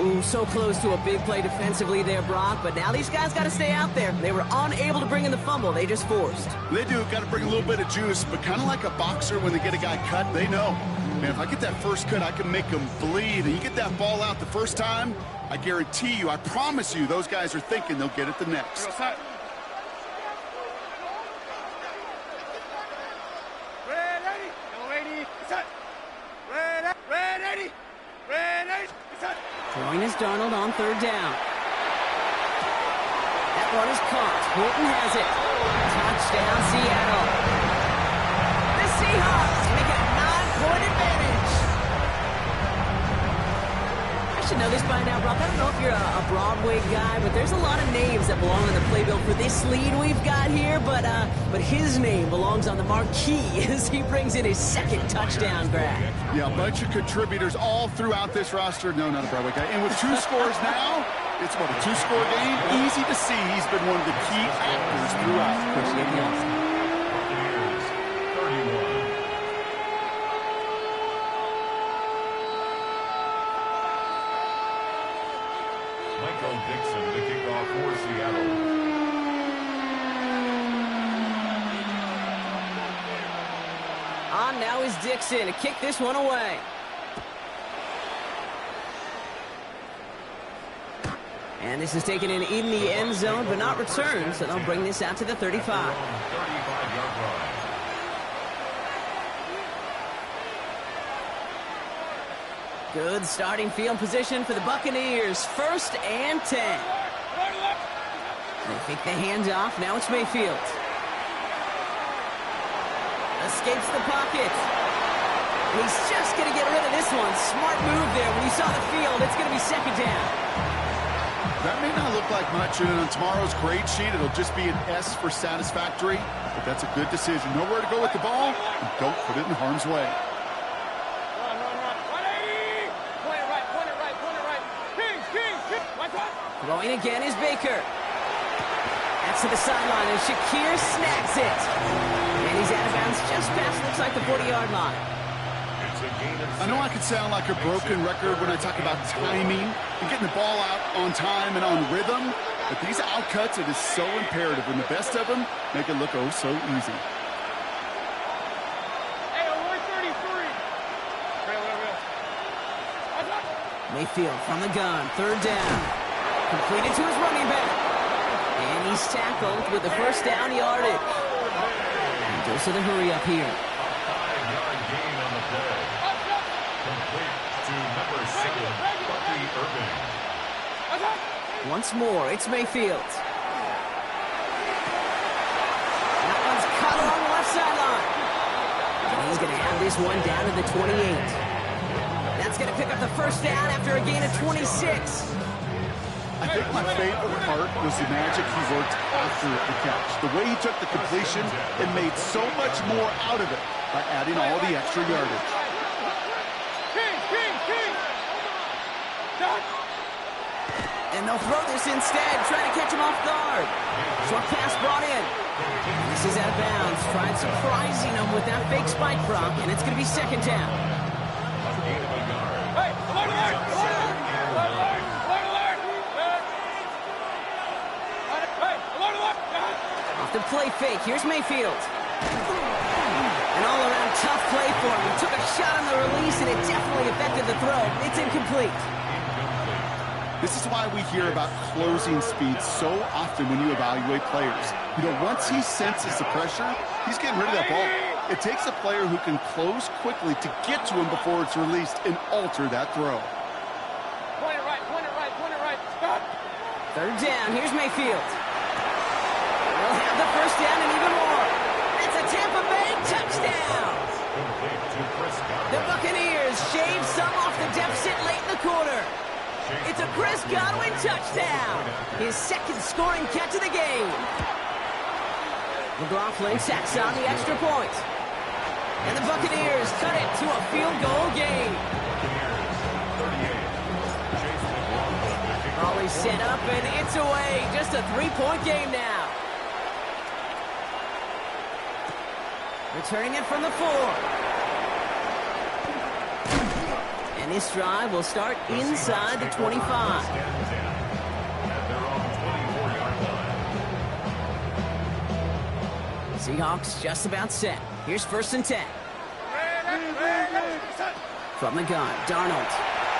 Ooh, so close to a big play defensively there, Brock. But now these guys got to stay out there. They were unable to bring in the fumble. They just forced. They do. Got to bring a little bit of juice. But kind of like a boxer when they get a guy cut, they know. Man, if I get that first cut, I can make them bleed. And you get that ball out the first time, I guarantee you, I promise you, those guys are thinking they'll get it the next. Throwing is Darnold on 3rd down. That one is caught. Horton has it. Touchdown, Seattle. The Seahawks make it a 9-point advantage. I should know this by now, Brock. I don't know if you're a Broadway guy, but there's a lot of names that belong on the playbill for this lead we've got here. But his name belongs on the marquee as he brings in his 2nd touchdown grab. Yeah, a bunch of contributors all throughout this roster. No, not a Broadway guy. And with 2 scores now, it's what, a 2-score game? Easy to see he's been one of the key actors throughout. Appreciate the awesome. Buccaneers, 31. Michael Dixon to kick off for Seattle. On now is Dixon to kick this one away. And this is taken in the end zone, but not returned, so they'll bring this out to the 35. 35-yard line. Good starting field position for the Buccaneers. 1st and 10. They fake the handoff. Now it's Mayfield. Escapes the pocket. And he's just going to get rid of this one. Smart move there. When you saw the field, it's going to be 2nd down. That may not look like much, and on tomorrow's grade sheet, it'll just be an S for satisfactory, but that's a good decision. Nowhere to go with the ball, and don't put it in harm's way. Throwing again is Baker. That's to the sideline, and Shakir snags it. And he's out of bounds just past, looks like, the 40-yard line. I know I could sound like a broken record when I talk about timing and getting the ball out on time and on rhythm, but these outcuts, it is so imperative, and the best of them make it look oh so easy. Hey, we're 33. Mayfield from the gun, 3rd down. Completed to his running back. And he's tackled with the 1st down yardage. And goes to the hurry up here. 5-yard gain on the play. Complete to number 7, Bucky Irving. Once more, it's Mayfield. That one's cut along the left sideline. And he's going to have this one down to the 28. That's going to pick up the first down after a gain of 26. I think my favorite part was the magic he worked after the catch. The way he took the completion and made so much more out of it by adding all the extra yardage. And they'll throw this instead, trying to catch him off guard. Short pass brought in. This is out of bounds. Tried surprising him with that fake spike prop, and it's going to be second down. Hey, alert, alert, alert! Alert, alert! Hey, alert, alert! Off the play fake, here's Mayfield. An all-around tough play for him. He took a shot on the release, and it definitely affected the throw. It's incomplete. This is why we hear about closing speed so often when you evaluate players. You know, once he senses the pressure, he's getting rid of that ball. It takes a player who can close quickly to get to him before it's released and alter that throw. Point it right, point it right, point it right. Stop! Third down, here's Mayfield. We'll have the first down and even more. It's a Tampa Bay touchdown. The Buccaneers shave some off the deficit late in the quarter. It's a Chris Godwin touchdown. His second scoring catch of the game. McLaughlin sacks on the extra point. And the Buccaneers cut it to a field goal game. Always set up, and it's away. Just a three-point game now. Returning it from the 4. And this drive will start inside the 25. Seahawks just about set. Here's first and 10. From the gun, Darnold.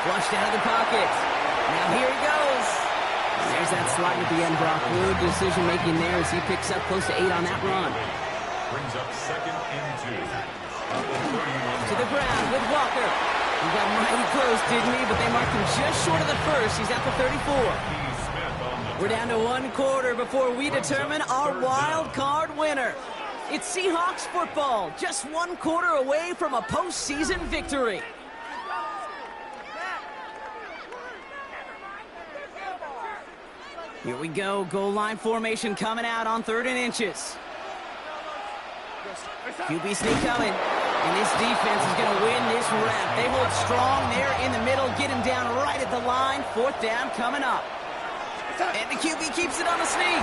Flushed out of the pocket. Now here he goes. There's that slide at the end, Brock. Good decision-making there as he picks up close to 8 on that run. Brings up second and 2. To the ground with Walker. He got mighty close, didn't he? But they marked him just short of the first. He's at the 34. We're down to one quarter before we determine our wild card winner. It's Seahawks football, just one quarter away from a postseason victory. Here we go, goal line formation coming out on 3rd and inches. QB sneak coming, and this defense is going to win this rep. They hold strong there in the middle, get him down right at the line. 4th down coming up. And the QB keeps it on the sneak.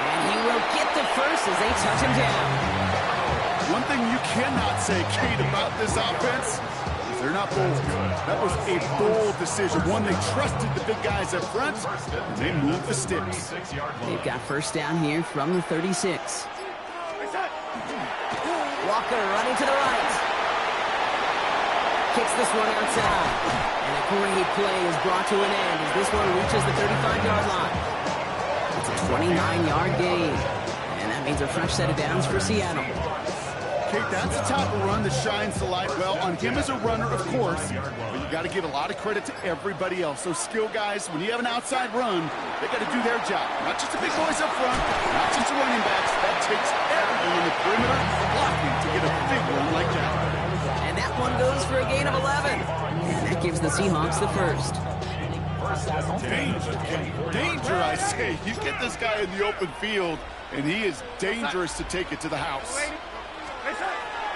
And he will get the first as they touch him down. One thing you cannot say, Kate, about this offense is they're not bold. That was a bold decision. One, they trusted the big guys up front, and they moved the sticks. They've got first down here from the 36. Walker running to the right. Kicks this one outside. And a great play is brought to an end as this one reaches the 35-yard line. It's a 29-yard gain. And that means a fresh set of downs for Seattle. Kate, that's the type of run that shines the light well on him as a runner, of course. But you got to give a lot of credit to everybody else. Those skill guys, when you have an outside run, they got to do their job. Not just the big boys up front, not just the running backs. That takes everyone in the perimeter blocking to get a big run like that. And that one goes for a gain of 11. And that gives the Seahawks the first. Danger, Kate. Danger, I say. You get this guy in the open field, and he is dangerous to take it to the house.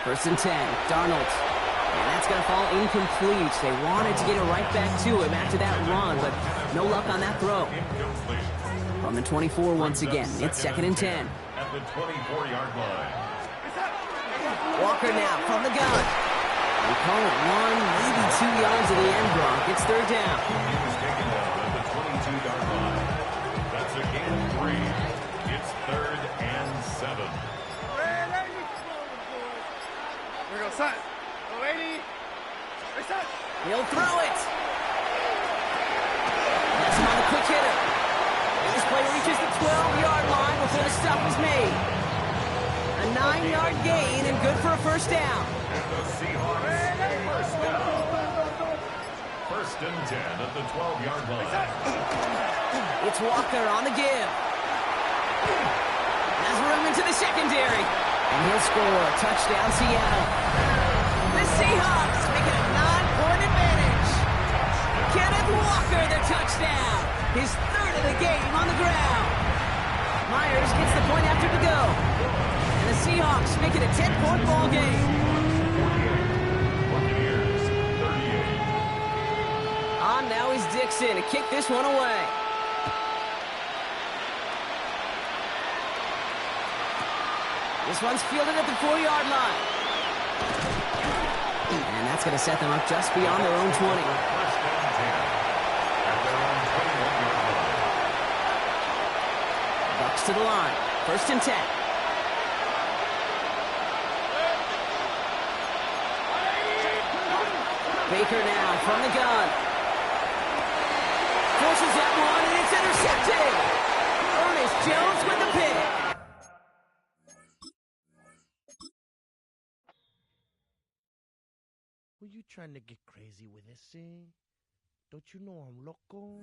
First and 10, Darnold. And that's going to fall incomplete. They wanted to get it right back to him after that run, but no luck on that throw. From the 24 once again, it's 2nd and 10. At the 24-yard line. Walker now from the gun. We call it 1, maybe 2 yards at the end, Brock. It's 3rd down. He was taken down at the 22-yard line. That's a gain of 3. It's 3rd and 7. Here we go, son. Go, lady. Hey, son. He'll throw it. That's him on the quick hitter. And this play reaches the 12-yard line before the stop is made. A 9-yard gain and good for a first down. And the Seahawks first down. First and 10 at the 12-yard line. It's Walker on the give. Has room into the secondary. And he'll score. Touchdown, Seattle. The Seahawks make it a 9-point advantage. Walker, the touchdown. His third of the game on the ground. Myers gets the point after to go. And the Seahawks make it a 10-point ball game. 48. Buccaneers, 38. On now is Dixon to kick this one away. This one's fielded at the 4-yard line. And that's going to set them up just beyond their own 20. First and 10. At their own 21-yard line. Bucs to the line. First and 10. Baker now from the gun. Forces that one, and it's intercepted. Ernest Jones with the pick. Were you trying to get crazy with this thing? Don't you know I'm loco?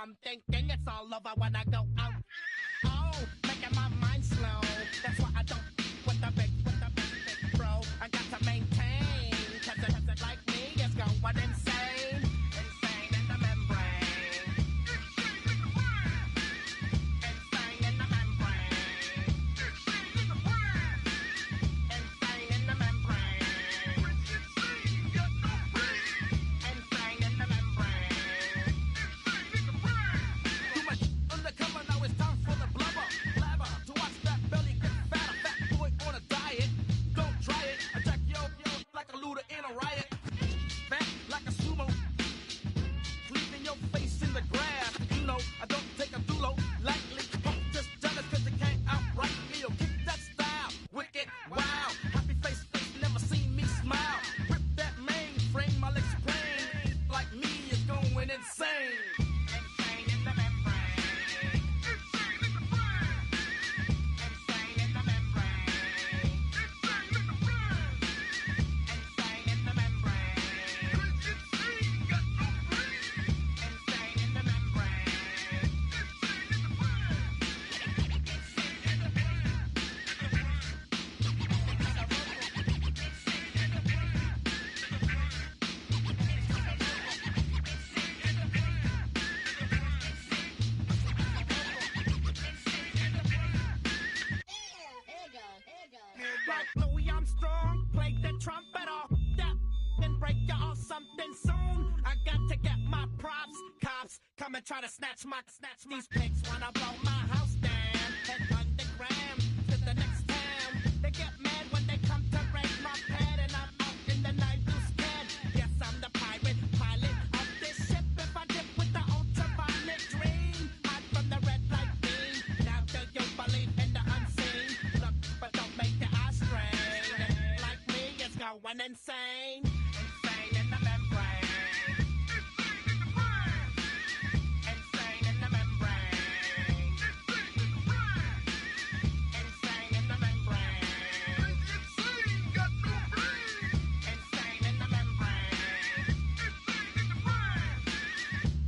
I'm thinking it's all over when I go out. Oh, making my mind slow. That's why I don't with the big bro. I got to maintain. Cause it like me is going insane. Insane in the membrane. Insane in the membrane. Insane in the membrane. Insane in the membrane. Too much undercover, now it's time for the blubber. Blabber, to watch that belly get fat. A fat boy on a diet. Don't try it. I jack yo like a looter in a riot. Fat like a sumo. Leaving your face in the grass. You know, I don't take a dulo lightly. Punk just jealous cause they can't outright me. Or kick that style. Wicked, wow. Happy face, never seen me smile. Rip that mainframe, my legs sprain. Like me is going insane. Insane in the membrane. Insane in the brain. Insane in the membrane. Insane in the brain. Insane in the membrane. Insane got no brain. Insane in the membrane. Insane in the brain. Insane in the brain. Like Louis Armstrong, play the trumpet off that and break you off something soon. I got to get my props. Cops come and try to snatch these pigs wanna blow my house down. Head underground to the next town. They get mad when they come to raid my pad and I'm out in the night too scared. Yes, I'm the pirate pilot of this ship. If I dip with the ultraviolet dream, hide from the red light beam. Now do you believe in the unseen? Look, but don't make your eyes strain. Like me, it's going insane. Insane in the membrane. Insane in the membrane. Insane in the membrane. Insane got no brain. Insane in the membrane. Insane in the brain.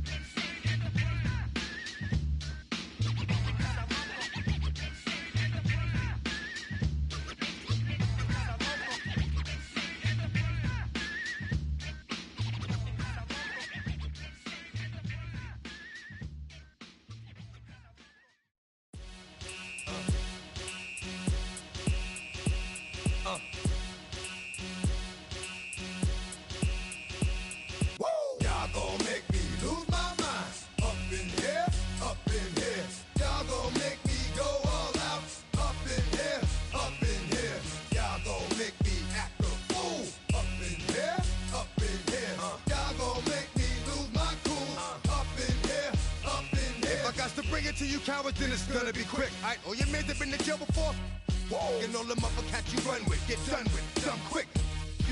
Insane in the brain. Y'all gon' make me lose my mind. Up in here, up in here. Y'all gon' make me go all out. Up in here, up in here. Y'all gon' make me act a fool. Up in here, up in here. Y'all gon' make me lose my cool. Up in here, up in here. If I got to bring it to you cowards, then it's gonna be quick. Alright, all your men have been to jail before? Whoa. And all the motherfuckers you run with, get done with, dumb quick.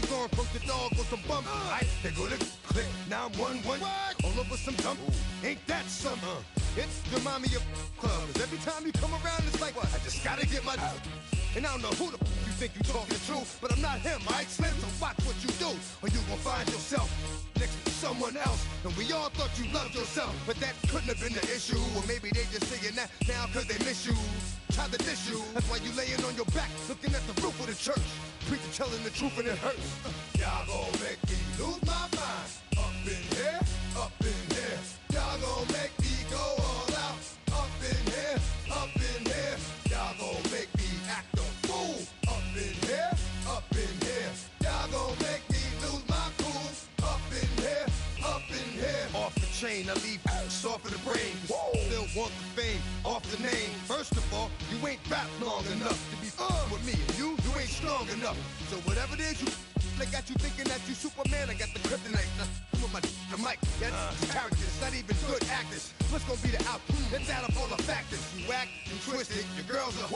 scoring from the dog with some bump. They go to click 911. All over some dump. Ain't that something? It's remind me of club. 'Cause every time you come around, it's like, I just gotta get my. And I don't know who the you think you talking to, but I'm not him, right, Slim? So watch what you do, or you gon' find yourself next to someone else. And we all thought you loved yourself, but that couldn't have been the issue. Or maybe they just saying that now 'cause they miss you. Try to diss you, that's why you laying on your back, looking at the roof of the church. Preacher telling the truth and it hurts. Y'all gon' make me lose my mind. Up in here, up in here. Y'all gon' make me go all out. Up in here, up in here. Y'all gon' make me act a fool. Up in here, up in here. Y'all gon' make me lose my cool. Up in here, up in here. Off the chain, I leave soft in the brain. Still want the fame, off the name. First of all, you ain't rap long enough to be with me. And you ain't strong enough. So whatever it is you they got you thinking that you Superman, I got the kryptonite. Come on, the mic, that's characters, not even good actors. What's gonna be the outcome? Let's add up all the factors. You act, you twisted, your girls are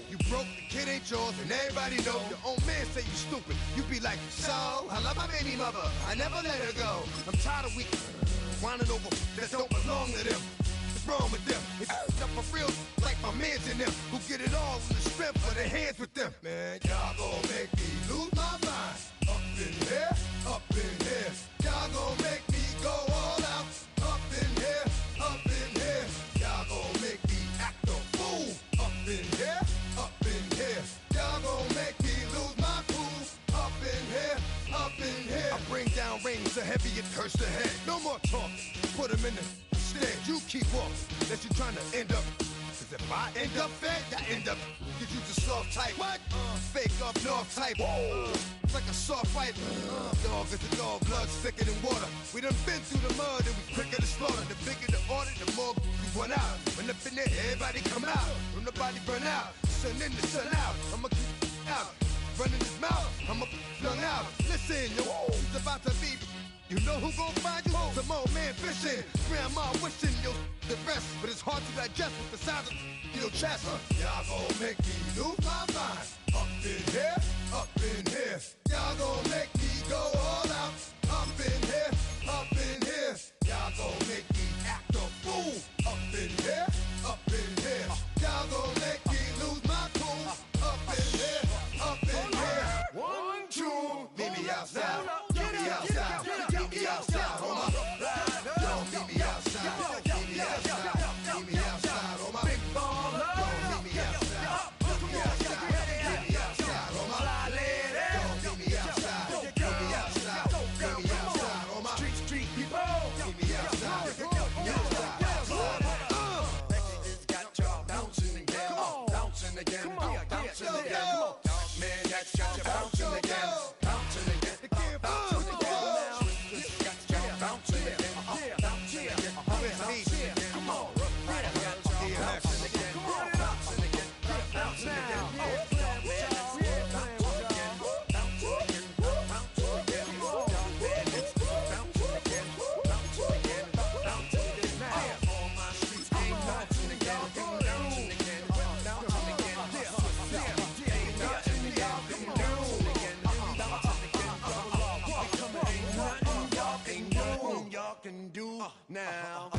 you broke, the kid ain't yours, and everybody know. Your own man say you stupid. You be like, so, I love my baby mother, I never let her go. I'm tired of weak whining over that don't belong to them. What's wrong with them? It's up for real, like my mans in them, who get it all in the strength of their hands with them. Man, y'all gon' make me lose my mind. Up in here, up in here. Y'all gon' make me go all out. Up in here, up in here. Y'all gon' make me act a fool. Up in here, up in here. Y'all gon' make me lose my cool. Up in here, up in here. I bring down rain so heavy it hurts the head. No more talk, put him in the stand. You keep walking, that you trying to end up. Cause if I end up fed, I end up. Cause you just soft type. What? Fake up north type. It's like a soft fight. Dog is a dog, blood thicker than water. We done been through the mud and we quicker to slaughter. The bigger the order, the more we run out. When up in there, everybody come out. When the body burn out, sun in the sun out. I'ma keep out. Running his mouth, I'ma flung out. Listen, yo, it's about to be. You know who gon' find you? Some old man fishing. Grandma wishing you'll the best, but it's hard to digest with the sound of your chest. Y'all gon' make me lose my mind. Up in here, up in here. Y'all gon' make me go all out. Up in here, up in here. Y'all gon' make me act a fool. Up in here, up in here. Y'all gon' make me lose my cool. Up in here, up in here. 1, 2, meet me outside. Meet me outside. Meet me outside. On my don't meet me outside. Meet me outside. Meet me outside. On my big baller. Don't meet me outside. Meet me outside. Meet me outside. On my fly lady. Don't meet me outside. Meet me outside. Meet me outside. On my street people. Meet me outside. Meet me outside. It's got y'all bouncing again. Bouncing again. Bouncing again. Man, that's got you bouncing again. Bouncing again. Bouncing again. It's got y'all bouncing again. Bouncing again. Bouncing again. Come on. Bouncing again. Bouncing again. Bouncing again. Can do now.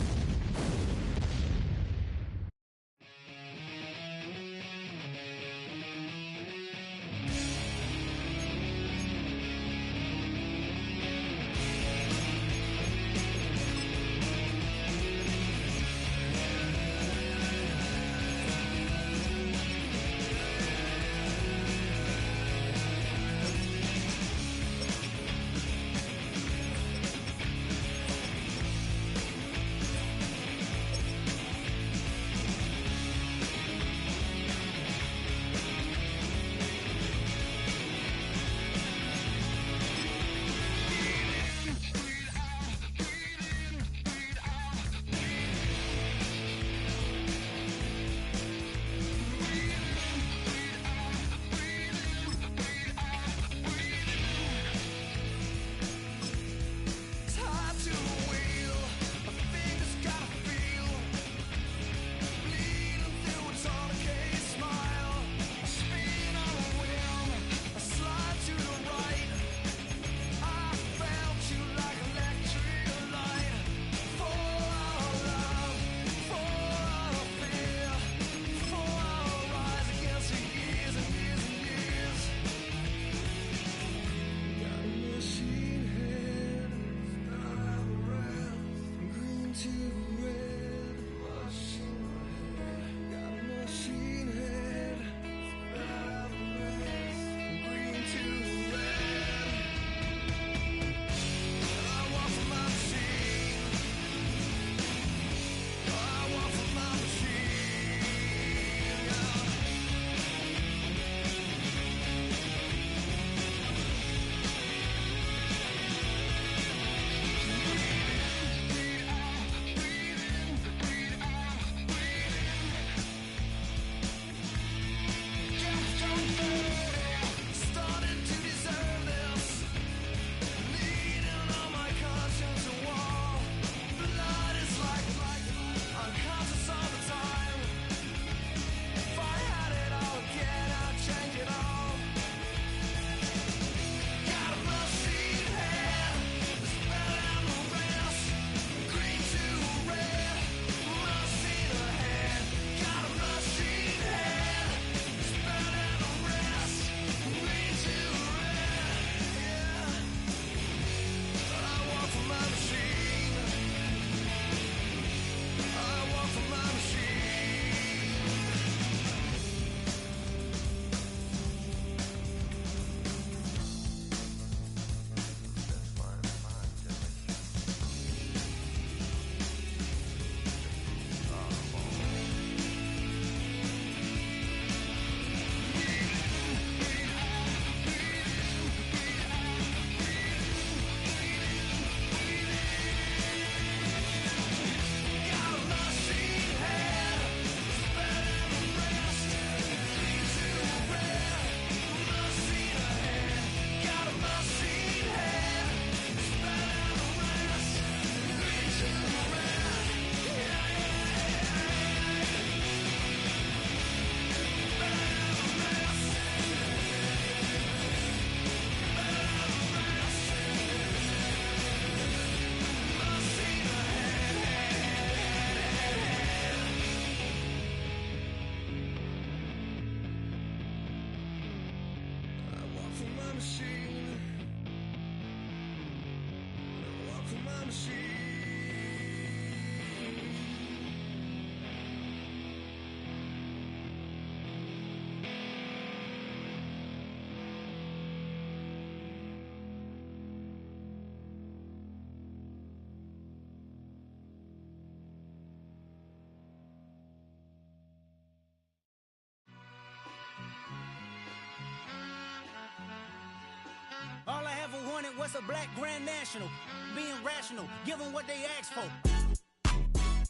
what's a black grand national? Being rational, give them what they ask for.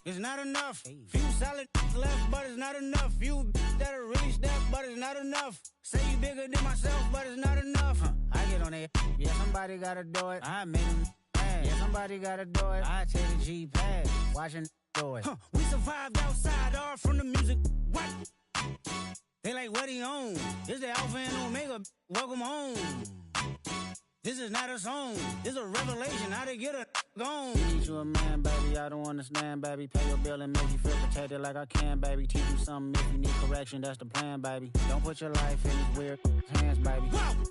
It's not enough. Few solid left, but it's not enough. Few that'll really step, but it's not enough. Say you bigger than myself, but it's not enough. I get on it. Yeah, somebody gotta do it. I made him mad. Yeah, somebody gotta do it. I take the G-pad, watching do it. We survived outside, all from the music. What? They like, what he on? This the Alpha and Omega. Welcome home. This is not a song. This is a revelation. How to get a gone. Need you a man, baby. I don't understand, baby. Pay your bill and make you feel protected like I can, baby. Teach you something if you need correction. That's the plan, baby. Don't put your life in these weird hands, baby. Whoa!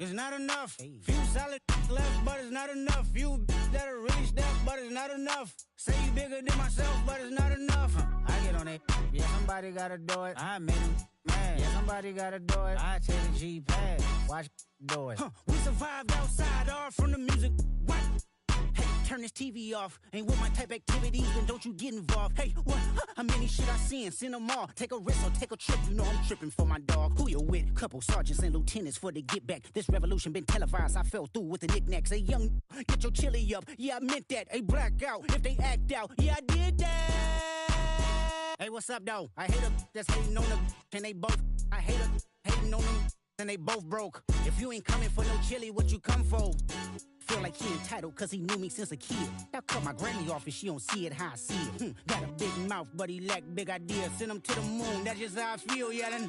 It's not enough. Few solid left, but it's not enough. Few that'll really step, but it's not enough. Say you bigger than myself, but it's not enough. I get on it. Yeah, somebody gotta do it. I made him mad. Yeah, somebody gotta do it. I take the G-pad, watch do it. We survived outside, all from the music. What? Hey, turn this TV off. Ain't with my type activities, then don't you get involved. Hey, what? How many shit I seen? Send them all. Take a risk or take a trip. You know I'm tripping for my dog. Who you with? Couple sergeants and lieutenants for the get back. This revolution been televised. I fell through with the knickknacks. Hey, young, get your chili up. Yeah, I meant that. Hey, black out if they act out. Yeah, I did that. Hey, what's up, though? I hate them that's hating on them, and they both. I hate them hating on them, and they both broke. If you ain't coming for no chili, what you come for? Feel like he entitled cause he knew me since a kid. I cut my granny off and she don't see it how I see it. Got a big mouth but he lack big ideas. Send him to the moon, that's just how I feel, yelling.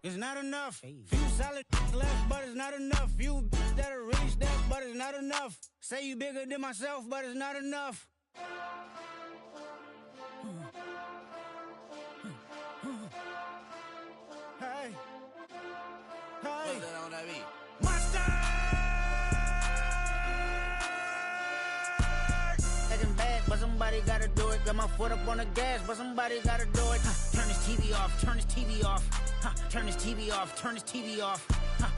It's not enough. Few solid left, but it's not enough. Few that'll really step, but it's not enough. Say you bigger than myself, but it's not enough. Hey. Hey. What's that on that beat? But somebody gotta do it. Got my foot up on the gas, but somebody gotta do it. Turn this TV off, turn this TV off. Turn this TV off, turn this TV off.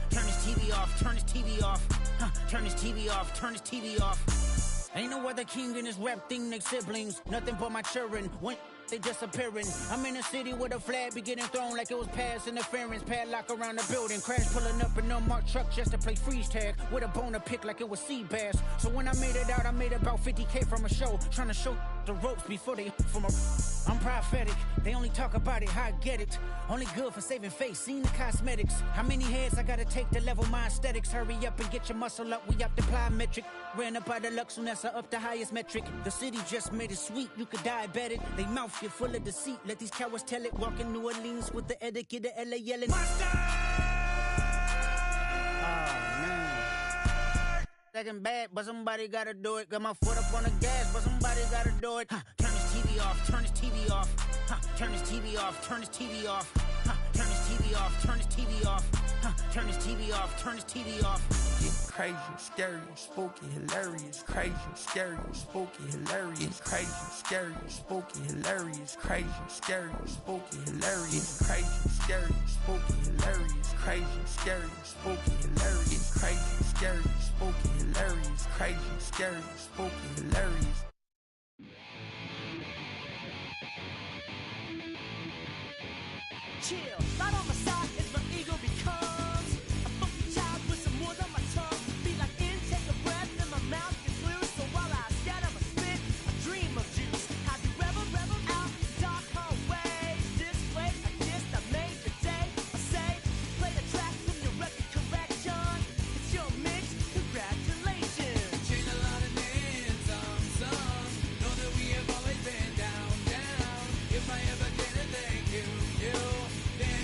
Turn this TV off, turn this TV off. Turn this TV off, turn this TV off. Ain't no other king in this rap thing, they siblings. Nothing but my children. When they disappearing. I'm in a city with a flag be getting thrown like it was past interference. Padlock around the building. Crash pulling up an unmarked truck just to play freeze tag. With a bone to pick like it was sea bass. So when I made it out, I made about 50K from a show. Trying to show the ropes before they from a... I'm prophetic. They only talk about it, how I get it. Only good for saving face, seen the cosmetics. How many heads I gotta take to level my aesthetics? Hurry up and get your muscle up, we up the plyometric. Ran up out of luck, soon as I up the highest metric. The city just made it sweet, you could diabetic. They mouth get full of deceit, let these cowards tell it. Walk in New Orleans with the etiquette of LA yelling. Monster! Oh, man. Second bad, but somebody gotta do it. Got my foot up on the gas, but somebody gotta do it. Turn this TV off, turn this TV off. Turn this TV off, turn this TV off. Turn this TV off, turn this TV off. Turn this TV off, turn this TV off. It's crazy, scary, spooky, hilarious. Crazy, scary, spooky, hilarious. Crazy, scary, spooky, hilarious. Crazy, scary, spooky, hilarious. Crazy, scary, spooky, hilarious. Crazy, scary, spooky, hilarious. Crazy, scary, spooky, hilarious. Crazy, scary, spooky, hilarious. Chill, right on my side is my ego becomes a funky child with some wood on my tongue. Be like in, take a breath, and my mouth gets loose. So while I scatter my spit, I dream of juice. How to rebel out, dark hallways. This way, I guess I made your day. I say, play the track from your record correction. It's your mix, congratulations. Change a lot of names, some. Know that we have always been down. If I ever get a thank you, then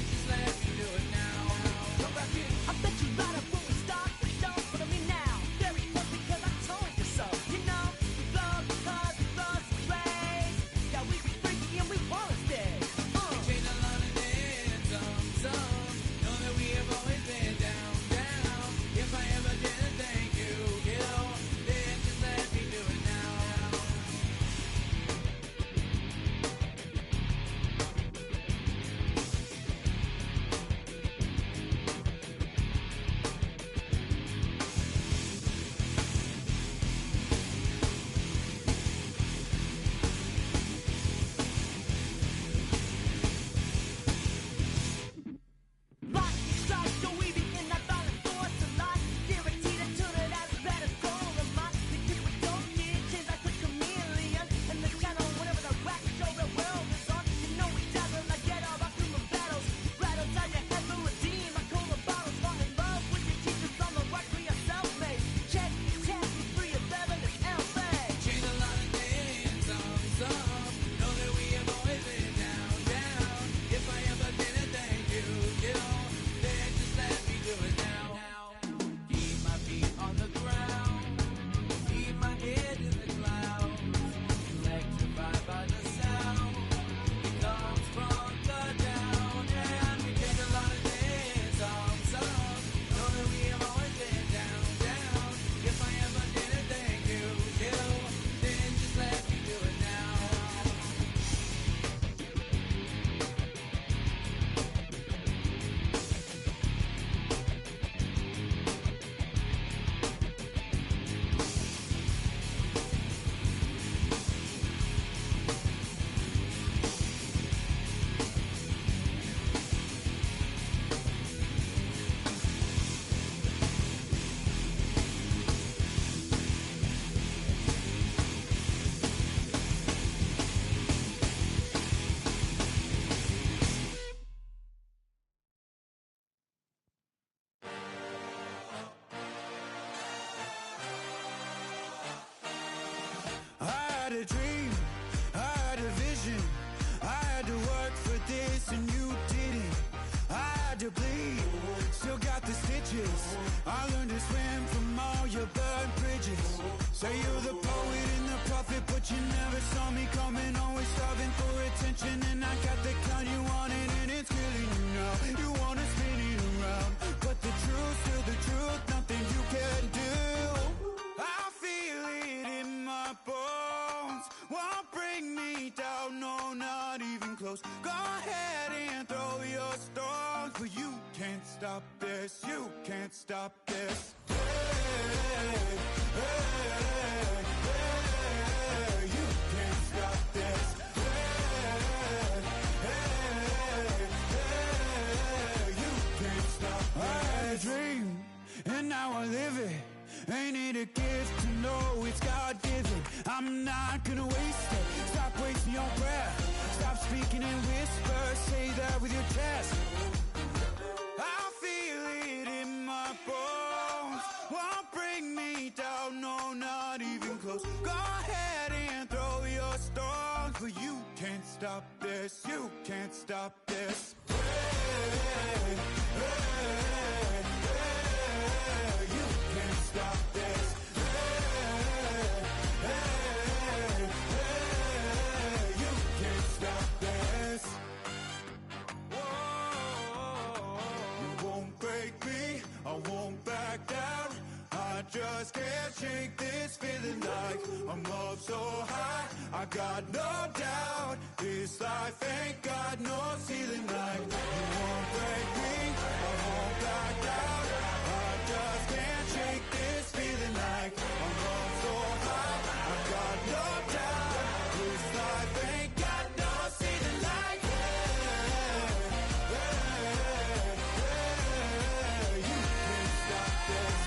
to bleed, still got the stitches. I learned to swim from all your burnt bridges. Say you're the poet and the prophet, but you never saw me coming. Always starving for attention, and I got the kind you wanted, and it's killing you now. You wanna spin it around, but the truth's still the truth, nothing you can do. I feel it in my bones, won't bring me down, no, not even close. Go ahead and throw your stones, but you can't stop this, you can't stop this. Hey, hey, hey, you can't stop this. Hey, hey, hey, you can't stop this. I had a dream, and now I live it. Ain't it a gift to know it's God-given? I'm not gonna waste it. Stop wasting your breath. Stop speaking in whispers. Say that with your chest. I feel it in my bones. Won't bring me down, no, not even close. Go ahead and throw your stones, but you can't stop this. You can't stop this. Hey, hey, hey, you can't stop this. Hey, hey, hey, you can't stop this. Whoa, you won't break me, I won't back down. I just can't shake this feeling like I'm up so high. I got no doubt this life ain't got no ceiling like. You won't break me, I won't back down. I just can't shake this feeling like I'm up so high. I got no doubt this life ain't got no ceiling like. Hey, hey, hey, you can't stop this.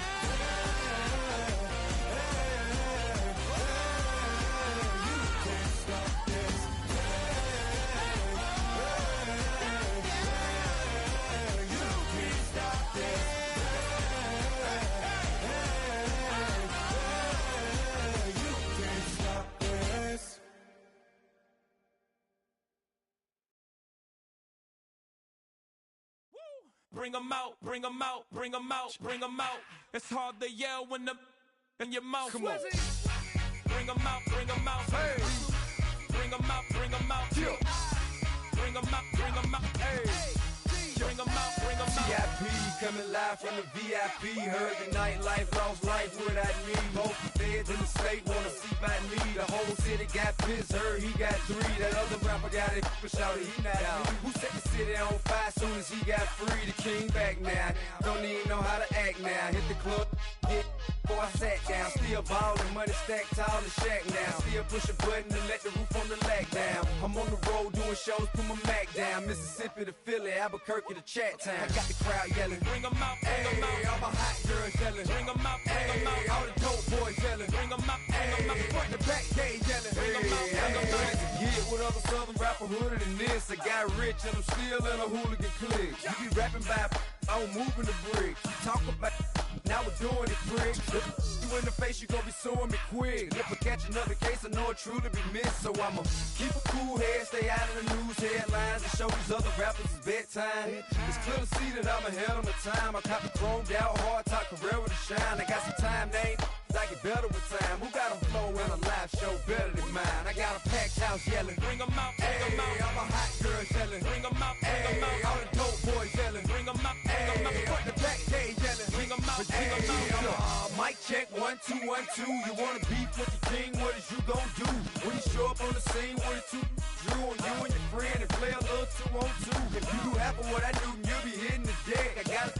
Bring 'em out, bring 'em out, bring 'em out, bring 'em out. It's hard to yell when the in your mouth. Come on. Bring 'em out, bring 'em out. Hey. Bring 'em out, bring 'em out. Yeah. Bring 'em out, bring 'em out. Hey. Bring 'em out, bring 'em out. VIP coming live from the VIP. Heard the nightlife, lost life without me. Both feds in the state wanna see by me. The whole city got pissed, heard he got 3. That other rapper got it, but shouted he not out. Who set the city on fire soon as he got free? The king back now, don't even know how to act now. Hit the club, hit before I sat down. Still ballin', money stacked tall and shack now. Still push a button to let the roof on the lag down. I'm on the road doing shows, put my Mac down. Mississippi to Philly, Albuquerque to Chat Town. I got the crowd yelling, bring 'em out, bring 'em out. All my hot girls yelling, bring 'em out, bring 'em out. All the dope boys yelling, bring 'em out, bring 'em out. Front the back gate yelling, bring 'em out, bring 'em out. Yeah, what other southern rapper hooded than this? I got rich and I'm still in a hooligan clique. You be rapping by, I'm moving the bricks. You talk about, now we're doing it, prick. You in the face, you gon' be suing me quick. If I catch another case, I know it truly be missed. So I'ma keep a cool head, stay out of the news headlines, and show these other rappers it's bedtime. It's clear to see that I'm ahead of my time. I caught the chromed out, hard top career with a shine. I got some time, they ain't I get better with time. Who got a flow and a live show better than mine? I got a packed house yelling, bring 'em out, bring 'em out. All my hot girls yelling, bring 'em out, bring 'em out. All the dope boys yelling, bring 'em out, bring 'em out. Front the back gate yelling, bring 'em out, bring 'em out. Mic check, 1 2 1 2. You wanna beef with the king? What is you gon' do when you show up on the scene? 1 2 Drew on you and your friend and play a little 2 on 2. If you do half of what I do, you'll be hitting the deck. I gotta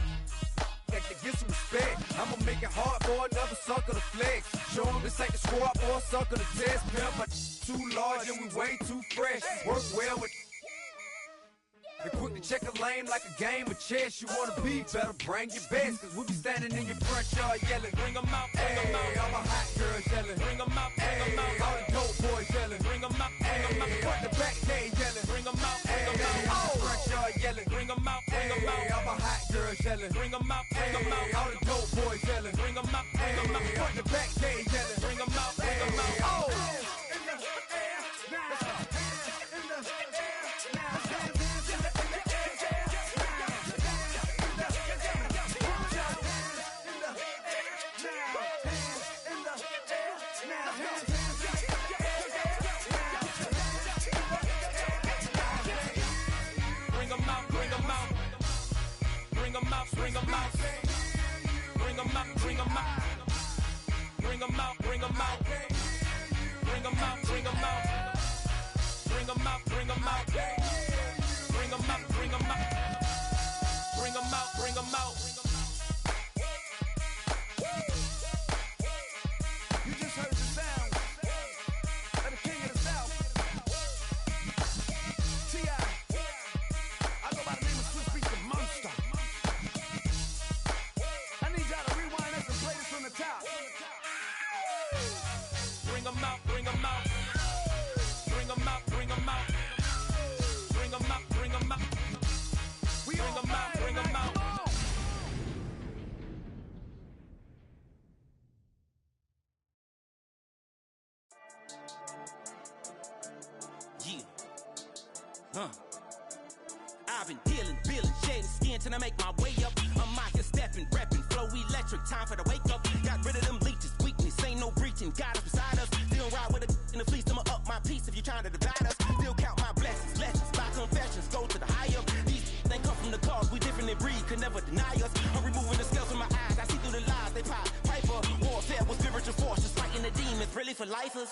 get some respect. I'ma make it hard for another sucker to flex. Show 'em this ain't the squad for a sucker to test. Pimp, but too large and we way too fresh. Work well with. And quick to check a lane like a game of chess. You wanna be better, bring your best. Cause we'll be standing in your front yard yelling, bring 'em out, bring 'em out. All my hot girls yelling, bring 'em out, bring 'em out. All the dope boys yelling, bring 'em out, bring 'em out. Front the back gate yelling, bring 'em out, bring 'em out. All the front yard yelling, bring 'em out, bring 'em out. All my hot girls yelling, bring 'em out, bring 'em out. All the dope boys yelling, bring 'em out, bring 'em out. Front the back gate yelling, bring 'em out, bring 'em out. Oh! top. Bring 'em out, bring 'em out. Bring 'em out, bring 'em out. Bring 'em out, bring 'em out. Bring 'em out, bring 'em out. Yeah. I've been dealing, shedding skin till I make my way up. I'm out here stepping, repping, flow electric, time for the wake up. Got rid of them leeches, weakness, ain't no breaching. God is beside us, still ride with a in the fleece. I'ma up my piece if you're trying to divide us. Still count my blessings, lessons, by confessions, go to the higher. These they come from the cause, we different in breed, could never deny us. I'm removing the scales from my eyes, I see through the lies, they pop. Piper, warfare with spiritual forces, fighting the demons, really for lifers.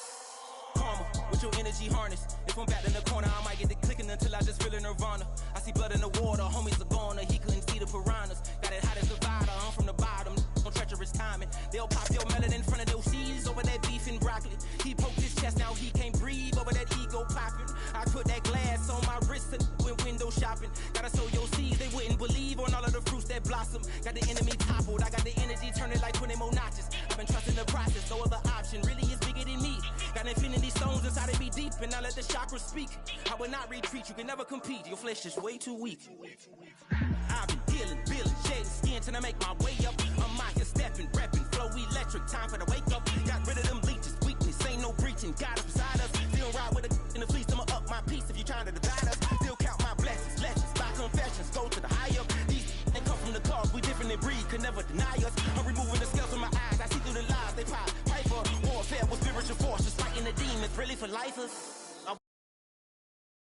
Karma, with your energy harness. If I'm back in the corner, I might get the clicking until I just feel a nirvana. I see blood in the water, homies are gone, he couldn't see the piranhas. Got it hot as a divider, I'm from the bottom, on treacherous timing. They'll pop your melon in front of those seeds over that beef and broccoli. He poked his chest, now he can't breathe over that ego popping. I put that glass on my wrist and went window shopping. Gotta sow your seeds, they wouldn't believe on all of the fruits that blossom. Got the enemy toppled, I got the energy turning like 20 more notches. I've been trusting the process, no other option really is bigger than me. Got infinity stones inside of me deep, and I let the chakras speak. I will not retreat, you can never compete, your flesh is way too weak. I've been dealing, shedding skin till I make my way up. I'm out here stepping, repping, flow electric, time for the wake up. Got rid of them leeches, weakness, ain't no breaching. God is beside us, still ride with a in the fleece. I'ma up my piece if you're trying to divide us. Still count my blessings, lessons, by confessions, go to the higher. These they come from the cause, we different in breed, could never deny us. I'm removing the scales from my eyes, I see through the lies, they pop. Piper, warfare with spiritual forces, fighting the demons, really for lifers.